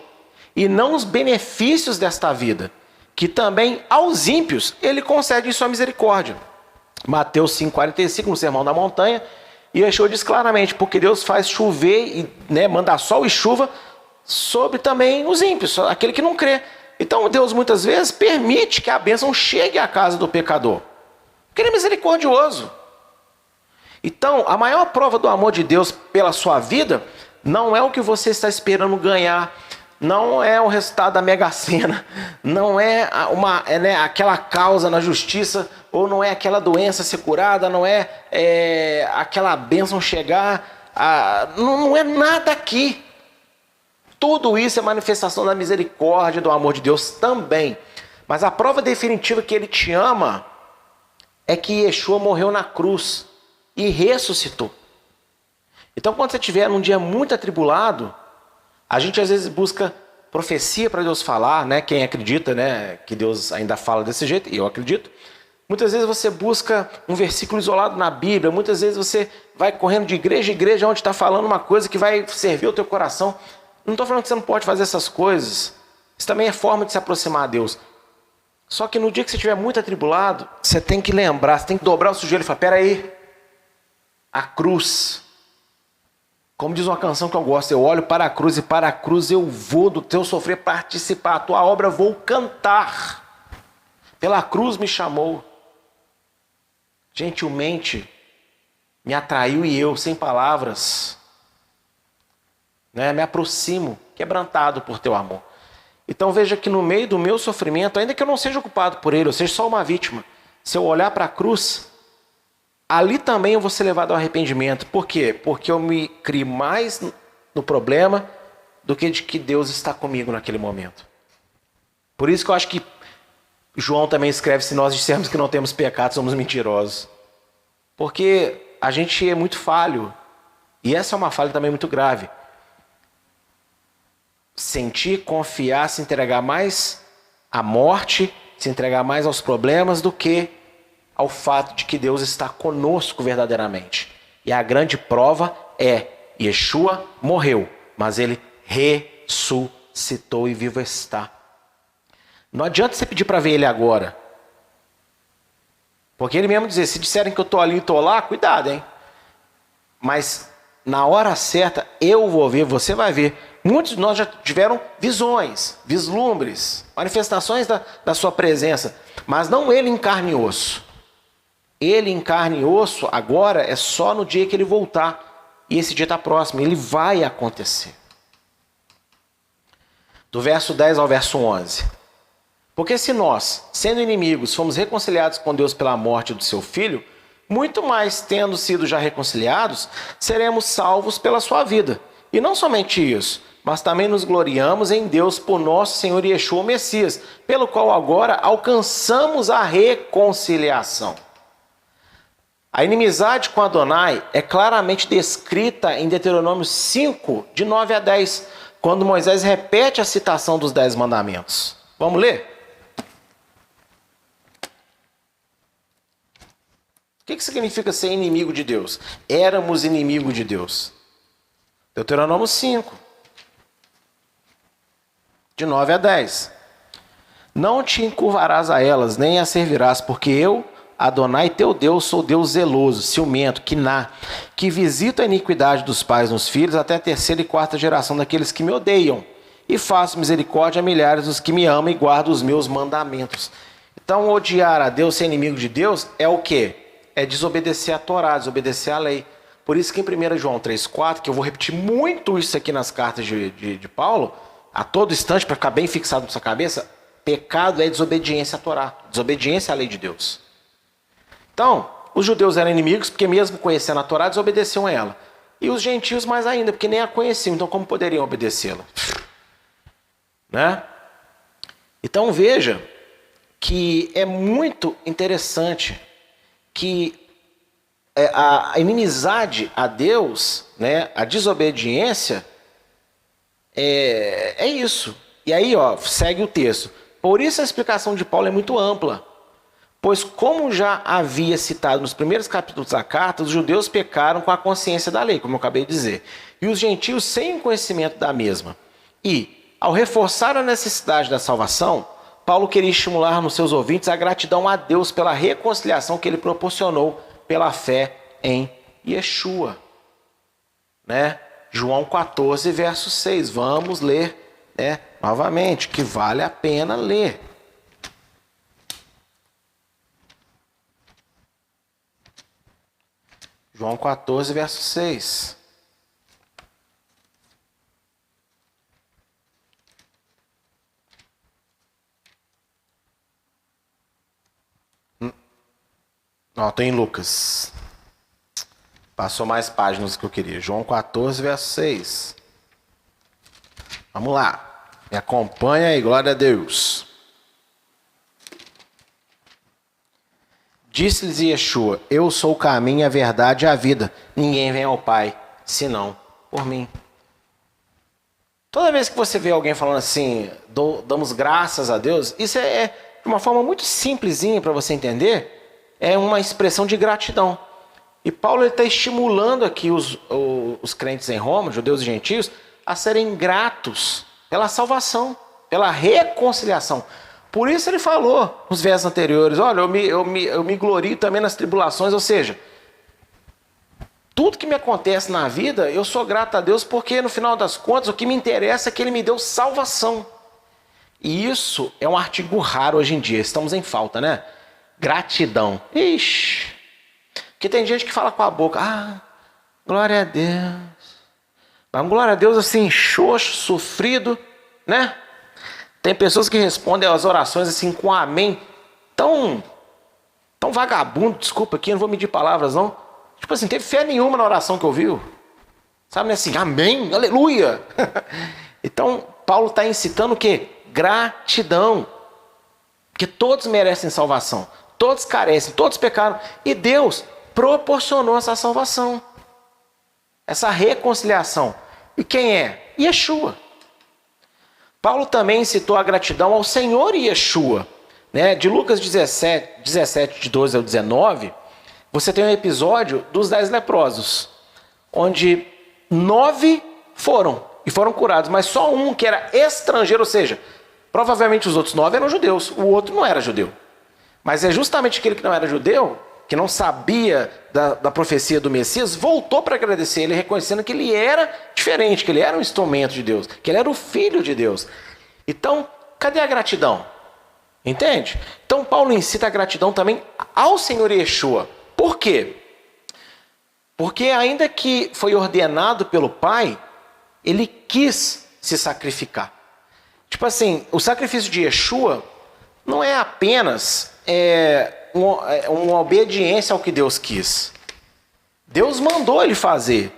e não os benefícios desta vida, que também aos ímpios ele concede em sua misericórdia. Mateus 5,45, no Sermão da Montanha, Yeshua diz claramente, porque Deus faz chover, manda sol e chuva sobre também os ímpios, aquele que não crê. Então Deus muitas vezes permite que a bênção chegue à casa do pecador, porque ele é misericordioso. Então, a maior prova do amor de Deus pela sua vida não é o que você está esperando ganhar, não é o resultado da Mega Sena, não é aquela causa na justiça, ou não é aquela doença ser curada, não é aquela bênção chegar, não é nada aqui. Tudo isso é manifestação da misericórdia, do amor de Deus também. Mas a prova definitiva que ele te ama é que Yeshua morreu na cruz e ressuscitou. Então, quando você estiver num dia muito atribulado, a gente às vezes busca profecia para Deus falar, Quem acredita, que Deus ainda fala desse jeito, e eu acredito. Muitas vezes você busca um versículo isolado na Bíblia, muitas vezes você vai correndo de igreja em igreja onde está falando uma coisa que vai servir o teu coração. Não estou falando que você não pode fazer essas coisas. Isso também é forma de se aproximar a Deus. Só que no dia que você estiver muito atribulado, você tem que lembrar, você tem que dobrar o seu joelho e falar, peraí, a cruz. Como diz uma canção que eu gosto, eu olho para a cruz e para a cruz eu vou do teu sofrer participar, a tua obra vou cantar. Pela cruz me chamou. Gentilmente me atraiu e eu, sem palavras, me aproximo, quebrantado por teu amor. Então veja que no meio do meu sofrimento, ainda que eu não seja ocupado por ele, eu seja só uma vítima, se eu olhar para a cruz, ali também eu vou ser levado ao arrependimento. Por quê? Porque eu me crio mais no problema do que de que Deus está comigo naquele momento. Por isso que eu acho que João também escreve, se nós dissermos que não temos pecado, somos mentirosos. Porque a gente é muito falho. E essa é uma falha também muito grave. Sentir, confiar, se entregar mais à morte, se entregar mais aos problemas do que ao fato de que Deus está conosco verdadeiramente. E a grande prova é, Yeshua morreu, mas ele ressuscitou e vivo está. Não adianta você pedir para ver ele agora. Porque ele mesmo diz, se disserem que eu estou ali e estou lá, cuidado, hein? Mas na hora certa eu vou ver, você vai ver. Muitos de nós já tiveram visões, vislumbres, manifestações da sua presença, mas não ele em carne e osso. Ele em carne e osso agora é só no dia que ele voltar. E esse dia está próximo, ele vai acontecer. Do verso 10 ao verso 11. Porque se nós, sendo inimigos, fomos reconciliados com Deus pela morte do seu Filho, muito mais tendo sido já reconciliados, seremos salvos pela sua vida. E não somente isso, mas também nos gloriamos em Deus por nosso Senhor Yeshua o Messias, pelo qual agora alcançamos a reconciliação. A inimizade com Adonai é claramente descrita em Deuteronômio 5, de 9 a 10, quando Moisés repete a citação dos 10 mandamentos. Vamos ler? O que significa ser inimigo de Deus? Éramos inimigos de Deus. Deuteronômio 5, de 9 a 10. Não te encurvarás a elas, nem as servirás, porque eu, Adonai teu Deus, sou Deus zeloso, ciumento, que visita a iniquidade dos pais nos filhos até a terceira e quarta geração daqueles que me odeiam, e faço misericórdia a milhares dos que me amam e guardam os meus mandamentos. Então, odiar a Deus, ser inimigo de Deus, é o quê? É desobedecer a Torá, desobedecer a lei. Por isso que em 1 João 3,4, que eu vou repetir muito isso aqui nas cartas de Paulo, a todo instante, para ficar bem fixado na sua cabeça, pecado é desobediência à Torá, desobediência à lei de Deus. Então, os judeus eram inimigos, porque mesmo conhecendo a Torá, desobedeciam a ela. E os gentios mais ainda, porque nem a conheciam, então como poderiam obedecê-la? Então veja que é muito interessante que a inimizade a Deus, né, a desobediência, é isso. E aí, segue o texto. Por isso a explicação de Paulo é muito ampla. Pois como já havia citado nos primeiros capítulos da carta, os judeus pecaram com a consciência da lei, como eu acabei de dizer, e os gentios sem o conhecimento da mesma. E, ao reforçar a necessidade da salvação, Paulo queria estimular nos seus ouvintes a gratidão a Deus pela reconciliação que ele proporcionou pela fé em Yeshua. Né? João 14, verso 6. Vamos ler, né, novamente, que vale a pena ler. João 14, verso 6. Não, tem Lucas. Passou mais páginas do que eu queria. João 14, verso 6. Vamos lá. Me acompanha aí, glória a Deus. Disse-lhes Yeshua: eu sou o caminho, a verdade e a vida. Ninguém vem ao Pai, senão por mim. Toda vez que você vê alguém falando assim, damos graças a Deus, isso é de uma forma muito simplesinha para você entender. É uma expressão de gratidão. E Paulo está estimulando aqui os crentes em Roma, judeus e gentios, a serem gratos pela salvação, pela reconciliação. Por isso ele falou nos versos anteriores, olha, eu me glorio também nas tribulações, ou seja, tudo que me acontece na vida, eu sou grato a Deus porque no final das contas o que me interessa é que Ele me deu salvação. E isso é um artigo raro hoje em dia, estamos em falta, né? Gratidão. Ixi, porque tem gente que fala com a boca, glória a Deus. Mas glória a Deus assim, xoxo, sofrido, né? Tem pessoas que respondem às orações assim com amém, tão vagabundo, desculpa aqui, não vou medir palavras não. Tipo assim, teve fé nenhuma na oração que ouviu. Sabe, né? Assim, amém, aleluia. Então, Paulo está incitando o quê? Gratidão. Porque todos merecem salvação. Todos carecem, todos pecaram. E Deus proporcionou essa salvação. Essa reconciliação. E quem é? Yeshua. Paulo também citou a gratidão ao Senhor Yeshua. Né? De Lucas 17, de 12 ao 19, você tem um episódio dos 10 leprosos, onde 9 foram curados, mas só um que era estrangeiro, ou seja, provavelmente os outros 9 eram judeus, o outro não era judeu. Mas é justamente aquele que não era judeu, que não sabia da profecia do Messias, voltou para agradecer ele, reconhecendo que ele era diferente, que ele era um instrumento de Deus, que ele era o filho de Deus. Então, cadê a gratidão? Entende? Então Paulo incita a gratidão também ao Senhor Yeshua. Por quê? Porque ainda que foi ordenado pelo Pai, ele quis se sacrificar. Tipo assim, o sacrifício de Yeshua não é apenas uma obediência ao que Deus quis. Deus mandou ele fazer,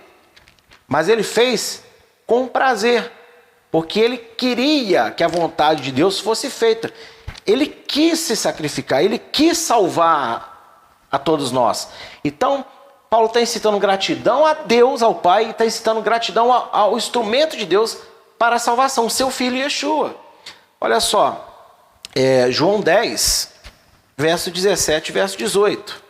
mas ele fez com prazer, porque ele queria que a vontade de Deus fosse feita. Ele quis se sacrificar, ele quis salvar a todos nós. Então, Paulo está incitando gratidão a Deus, ao Pai, e está incitando gratidão ao instrumento de Deus para a salvação, seu filho Yeshua. Olha só, João 10, verso 17 e verso 18.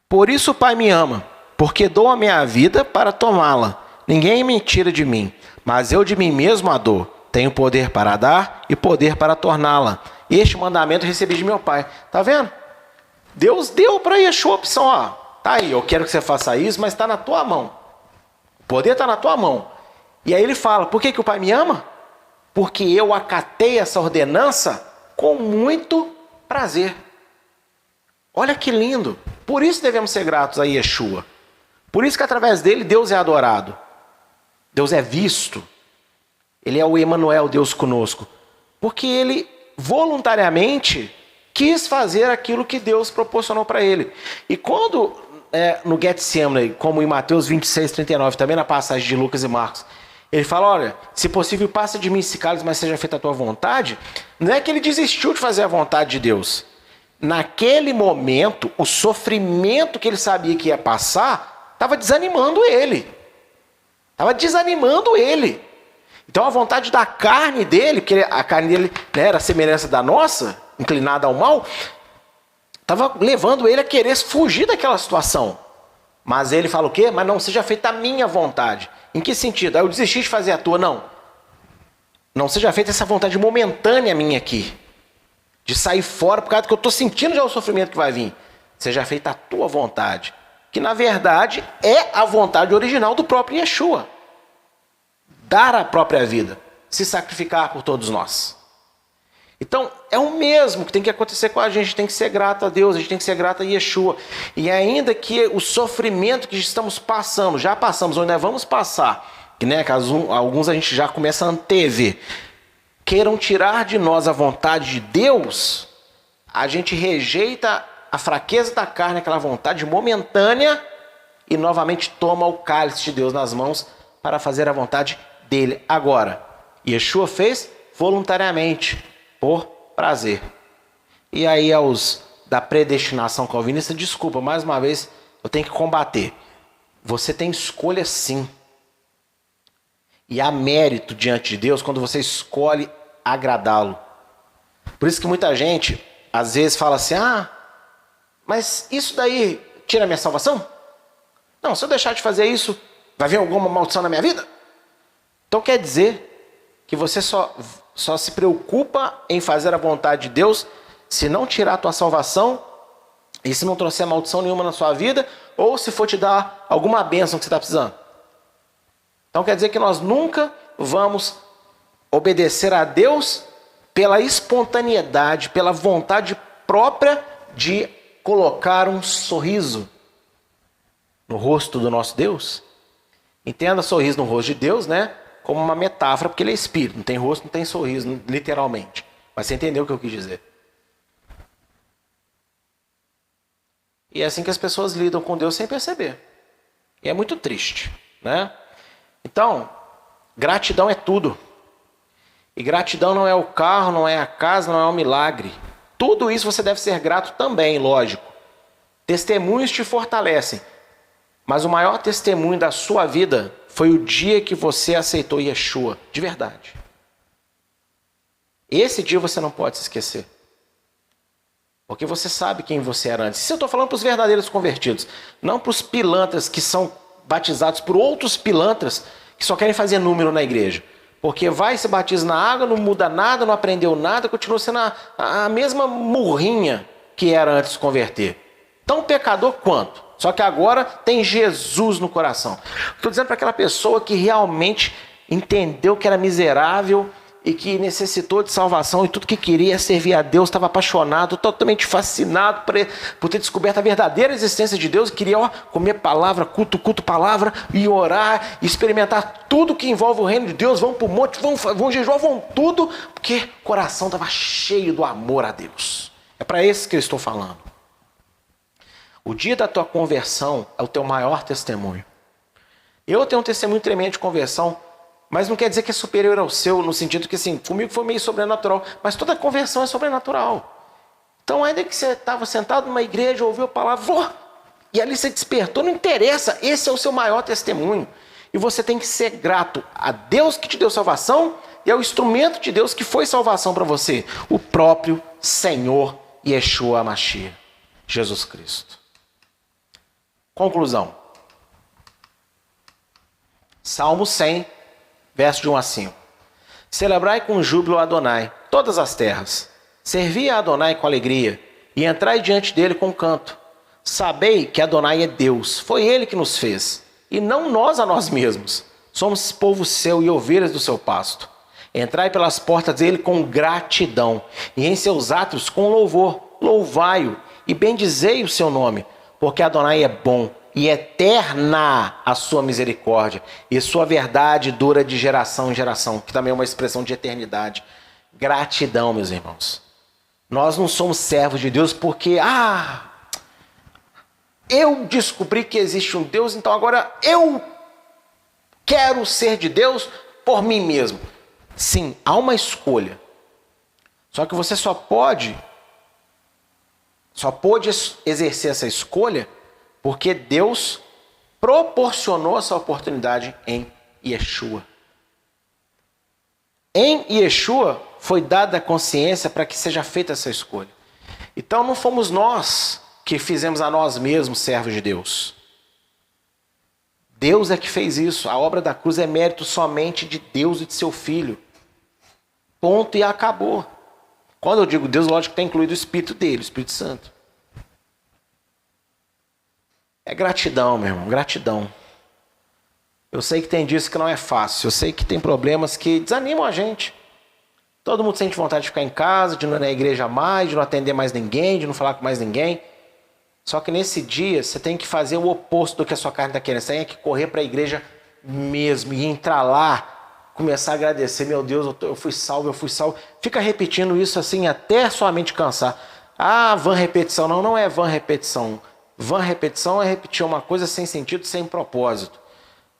Por isso o Pai me ama, porque dou a minha vida para tomá-la. Ninguém me tira de mim, mas eu de mim mesmo a dou. Tenho poder para dar e poder para torná-la. Este mandamento recebi de meu Pai. Tá vendo? Deus deu para Yeshua a opção. Tá aí, eu quero que você faça isso, mas está na tua mão. O poder está na tua mão. E aí ele fala, por que o Pai me ama? Porque eu acatei essa ordenança com muito prazer. Olha que lindo. Por isso devemos ser gratos a Yeshua. Por isso que através dele Deus é adorado. Deus é visto. Ele é o Emanuel, Deus conosco. Porque ele voluntariamente quis fazer aquilo que Deus proporcionou para ele. E quando, no Getsemane, como em Mateus 26, 39, também na passagem de Lucas e Marcos, Ele fala, olha, se possível passa de mim esse cálice, mas seja feita a tua vontade. Não é que ele desistiu de fazer a vontade de Deus. Naquele momento, o sofrimento que ele sabia que ia passar, estava desanimando ele. Estava desanimando ele. Então a vontade da carne dele, porque a carne dele, né, era a semelhança da nossa, inclinada ao mal, estava levando ele a querer fugir daquela situação. Mas ele fala o quê? Mas não seja feita a minha vontade. Em que sentido? Eu desisti de fazer a tua, não. Não seja feita essa vontade momentânea minha aqui. De sair fora por causa que eu estou sentindo já o sofrimento que vai vir. Seja feita a tua vontade. Que na verdade é a vontade original do próprio Yeshua. Dar a própria vida. Se sacrificar por todos nós. Então, é o mesmo que tem que acontecer com a gente tem que ser grato a Deus, a gente tem que ser grato a Yeshua. E ainda que o sofrimento que estamos passando, já passamos, ou ainda vamos passar, que, né, alguns a gente já começa a antever, queiram tirar de nós a vontade de Deus, a gente rejeita a fraqueza da carne, aquela vontade momentânea, e novamente toma o cálice de Deus nas mãos para fazer a vontade dele. Agora, Yeshua fez voluntariamente, por prazer. E aí aos da predestinação calvinista, desculpa, mais uma vez, eu tenho que combater. Você tem escolha sim. E há mérito diante de Deus quando você escolhe agradá-lo. Por isso que muita gente, às vezes, fala assim, mas isso daí tira a minha salvação? Não, se eu deixar de fazer isso, vai vir alguma maldição na minha vida? Então quer dizer que você só se preocupa em fazer a vontade de Deus se não tirar a tua salvação e se não trouxer maldição nenhuma na sua vida ou se for te dar alguma bênção que você está precisando. Então quer dizer que nós nunca vamos obedecer a Deus pela espontaneidade, pela vontade própria de colocar um sorriso no rosto do nosso Deus. Entenda sorriso no rosto de Deus, né? Como uma metáfora, porque ele é espírito, não tem rosto, não tem sorriso, literalmente. Mas você entendeu o que eu quis dizer. E é assim que as pessoas lidam com Deus sem perceber. E é muito triste, né? Então, gratidão é tudo. E gratidão não é o carro, não é a casa, não é o milagre. Tudo isso você deve ser grato também, lógico. Testemunhos te fortalecem. Mas o maior testemunho da sua vida foi o dia que você aceitou Yeshua, de verdade. Esse dia você não pode se esquecer. Porque você sabe quem você era antes. Isso eu estou falando para os verdadeiros convertidos. Não para os pilantras que são batizados por outros pilantras que só querem fazer número na igreja. Porque vai, se batiza na água, não muda nada, não aprendeu nada, continua sendo a mesma murrinha que era antes de se converter. Tão pecador quanto. Só que agora tem Jesus no coração. Estou dizendo para aquela pessoa que realmente entendeu que era miserável e que necessitou de salvação e tudo que queria é servir a Deus, estava apaixonado, totalmente fascinado por ter descoberto a verdadeira existência de Deus, queria comer palavra, culto palavra, e orar, e experimentar tudo que envolve o reino de Deus, vão para o monte, vão jejuar, vão tudo, porque o coração estava cheio do amor a Deus. É para esse que eu estou falando. O dia da tua conversão é o teu maior testemunho. Eu tenho um testemunho tremendo de conversão, mas não quer dizer que é superior ao seu, no sentido que assim, comigo foi meio sobrenatural, mas toda conversão é sobrenatural. Então ainda que você estava sentado numa igreja, ouviu a palavra, e ali você despertou, não interessa, esse é o seu maior testemunho. E você tem que ser grato a Deus que te deu salvação e ao instrumento de Deus que foi salvação para você, o próprio Senhor Yeshua HaMashiach, Jesus Cristo. Conclusão. Salmo 100, verso de 1 a 5. Celebrai com júbilo a Adonai, todas as terras. Servi a Adonai com alegria, e entrai diante dele com canto. Sabei que Adonai é Deus, foi ele que nos fez, e não nós a nós mesmos. Somos povo seu e ovelhas do seu pasto. Entrai pelas portas dele com gratidão, e em seus átrios com louvor. Louvai-o, e bendizei o seu nome, porque Adonai é bom, e eterna a sua misericórdia, e sua verdade dura de geração em geração, que também é uma expressão de eternidade. Gratidão, meus irmãos. Nós não somos servos de Deus porque, eu descobri que existe um Deus, então agora eu quero ser de Deus, por mim mesmo. Sim, há uma escolha. Só que você só pôde exercer essa escolha porque Deus proporcionou essa oportunidade em Yeshua. Em Yeshua foi dada a consciência para que seja feita essa escolha. Então não fomos nós que fizemos a nós mesmos servos de Deus. Deus é que fez isso. A obra da cruz é mérito somente de Deus e de seu Filho. Ponto e acabou. Quando eu digo Deus, lógico que está incluído o Espírito dele, o Espírito Santo. É gratidão, meu irmão, gratidão. Eu sei que tem dias que não é fácil. Eu sei que tem problemas que desanimam a gente. Todo mundo sente vontade de ficar em casa, de não ir na igreja mais, de não atender mais ninguém, de não falar com mais ninguém. Só que nesse dia você tem que fazer o oposto do que a sua carne está querendo. Você tem que correr para a igreja mesmo e entrar lá, começar a agradecer. Meu Deus, eu fui salvo, eu fui salvo. Fica repetindo isso assim até sua mente cansar. Ah, vã repetição. Não, não é vã repetição. Vã repetição é repetir uma coisa sem sentido, sem propósito.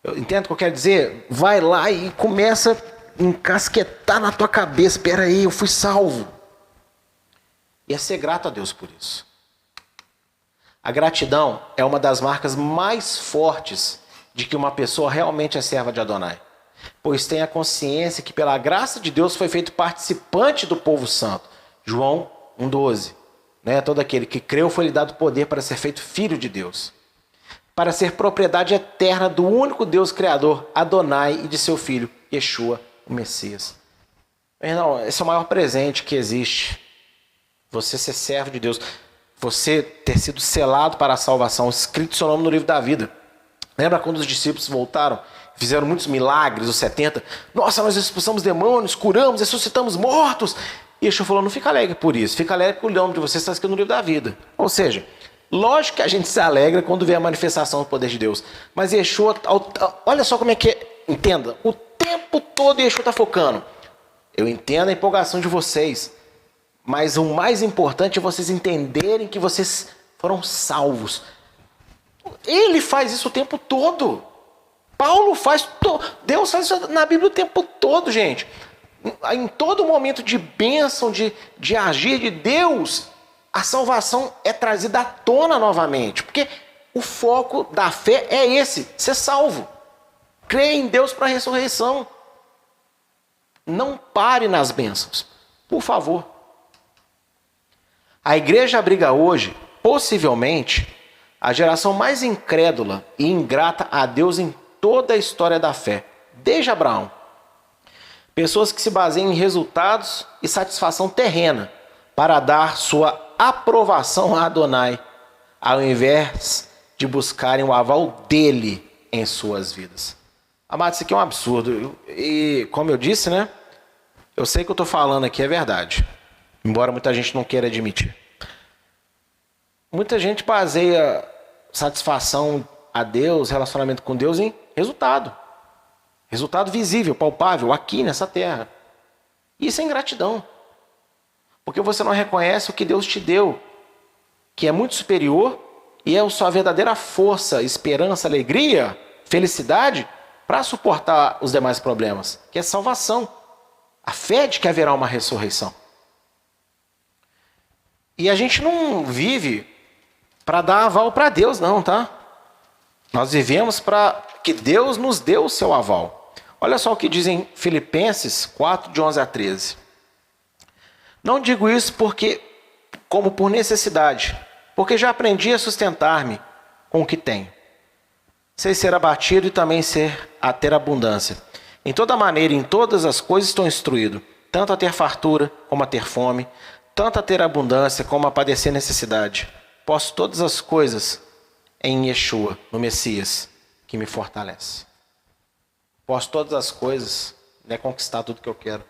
Eu entendo o que eu quero dizer? Vai lá e começa a encasquetar na tua cabeça. Espera aí, eu fui salvo. E é ser grato a Deus por isso. A gratidão é uma das marcas mais fortes de que uma pessoa realmente é serva de Adonai. Pois tem a consciência que pela graça de Deus foi feito participante do povo santo. João 1,12. Todo aquele que creu foi lhe dado poder para ser feito filho de Deus. Para ser propriedade eterna do único Deus Criador, Adonai, e de seu Filho, Yeshua, o Messias. Irmão, esse é o maior presente que existe. Você ser servo de Deus. Você ter sido selado para a salvação, escrito seu nome no livro da vida. Lembra quando os discípulos voltaram, fizeram muitos milagres, os 70? Nossa, nós expulsamos demônios, curamos, ressuscitamos mortos. E Yeshua falou, não fica alegre por isso, fica alegre porque o nome de vocês está escrito no livro da vida. Ou seja, lógico que a gente se alegra quando vê a manifestação do poder de Deus. Mas Yeshua, olha só como é que é, entenda, o tempo todo Yeshua está focando. Eu entendo a empolgação de vocês. Mas o mais importante é vocês entenderem que vocês foram salvos. Ele faz isso o tempo todo. Paulo faz, Deus faz isso na Bíblia o tempo todo, gente. Em todo momento de bênção, de agir de Deus, a salvação é trazida à tona novamente. Porque o foco da fé é esse, ser salvo. Crer em Deus para a ressurreição. Não pare nas bênçãos, por favor. A igreja abriga hoje, possivelmente, a geração mais incrédula e ingrata a Deus em toda a história da fé, desde Abraão. Pessoas que se baseiam em resultados e satisfação terrena para dar sua aprovação a Adonai, ao invés de buscarem o aval dele em suas vidas. Amado, isso aqui é um absurdo. E como eu disse, eu sei que eu estou falando aqui é verdade. Embora muita gente não queira admitir. Muita gente baseia satisfação a Deus, relacionamento com Deus em resultado. Resultado visível, palpável, aqui nessa terra. Isso é ingratidão. Porque você não reconhece o que Deus te deu, que é muito superior e é a sua verdadeira força, esperança, alegria, felicidade para suportar os demais problemas, que é salvação. A fé de que haverá uma ressurreição. E a gente não vive para dar aval para Deus, não, tá? Nós vivemos para que Deus nos dê o seu aval. Olha só o que diz em Filipenses 4, de 11 a 13. Não digo isso como por necessidade, porque já aprendi a sustentar-me com o que tenho. Sei ser abatido e também a ter abundância. Em toda maneira, em todas as coisas estou instruído, tanto a ter fartura como a ter fome, tanto a ter abundância como a padecer necessidade. Posso todas as coisas em Yeshua, no Messias, que me fortalece. Posso todas as coisas, não é conquistar tudo que eu quero.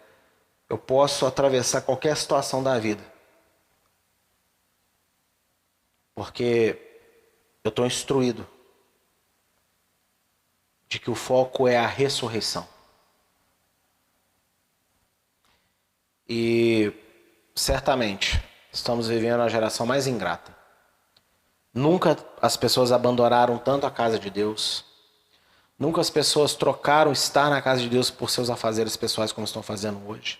Eu posso atravessar qualquer situação da vida. Porque eu estou instruído de que o foco é a ressurreição. E certamente estamos vivendo a geração mais ingrata. Nunca as pessoas abandonaram tanto a casa de Deus. Nunca as pessoas trocaram estar na casa de Deus por seus afazeres pessoais como estão fazendo hoje.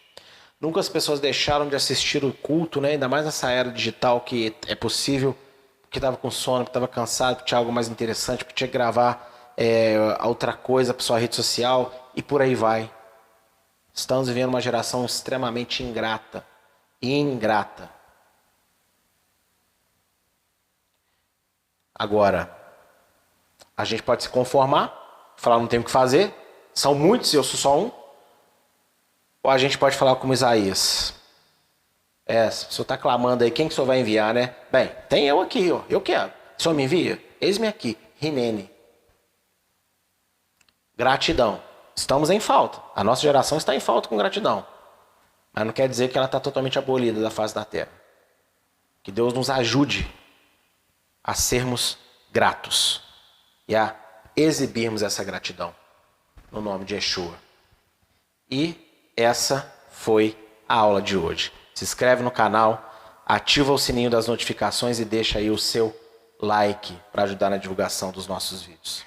Nunca as pessoas deixaram de assistir o culto, né? Ainda mais nessa era digital que é possível, porque estava com sono, porque estava cansado, porque tinha algo mais interessante, porque tinha que gravar outra coisa para sua rede social e por aí vai. Estamos vivendo uma geração extremamente ingrata. Ingrata. Agora, a gente pode se conformar, falar não tem o que fazer, são muitos e eu sou só um. Ou a gente pode falar como Isaías. Se o senhor está clamando aí, quem que o senhor vai enviar, né? Bem, tem eu aqui, ó. Eu quero. O senhor me envia? Eis-me aqui, Rinene. Gratidão. Estamos em falta. A nossa geração está em falta com gratidão. Mas não quer dizer que ela está totalmente abolida da face da terra. Que Deus nos ajude a sermos gratos e a exibirmos essa gratidão no nome de Yeshua. E essa foi a aula de hoje. Se inscreve no canal, ativa o sininho das notificações e deixa aí o seu like para ajudar na divulgação dos nossos vídeos.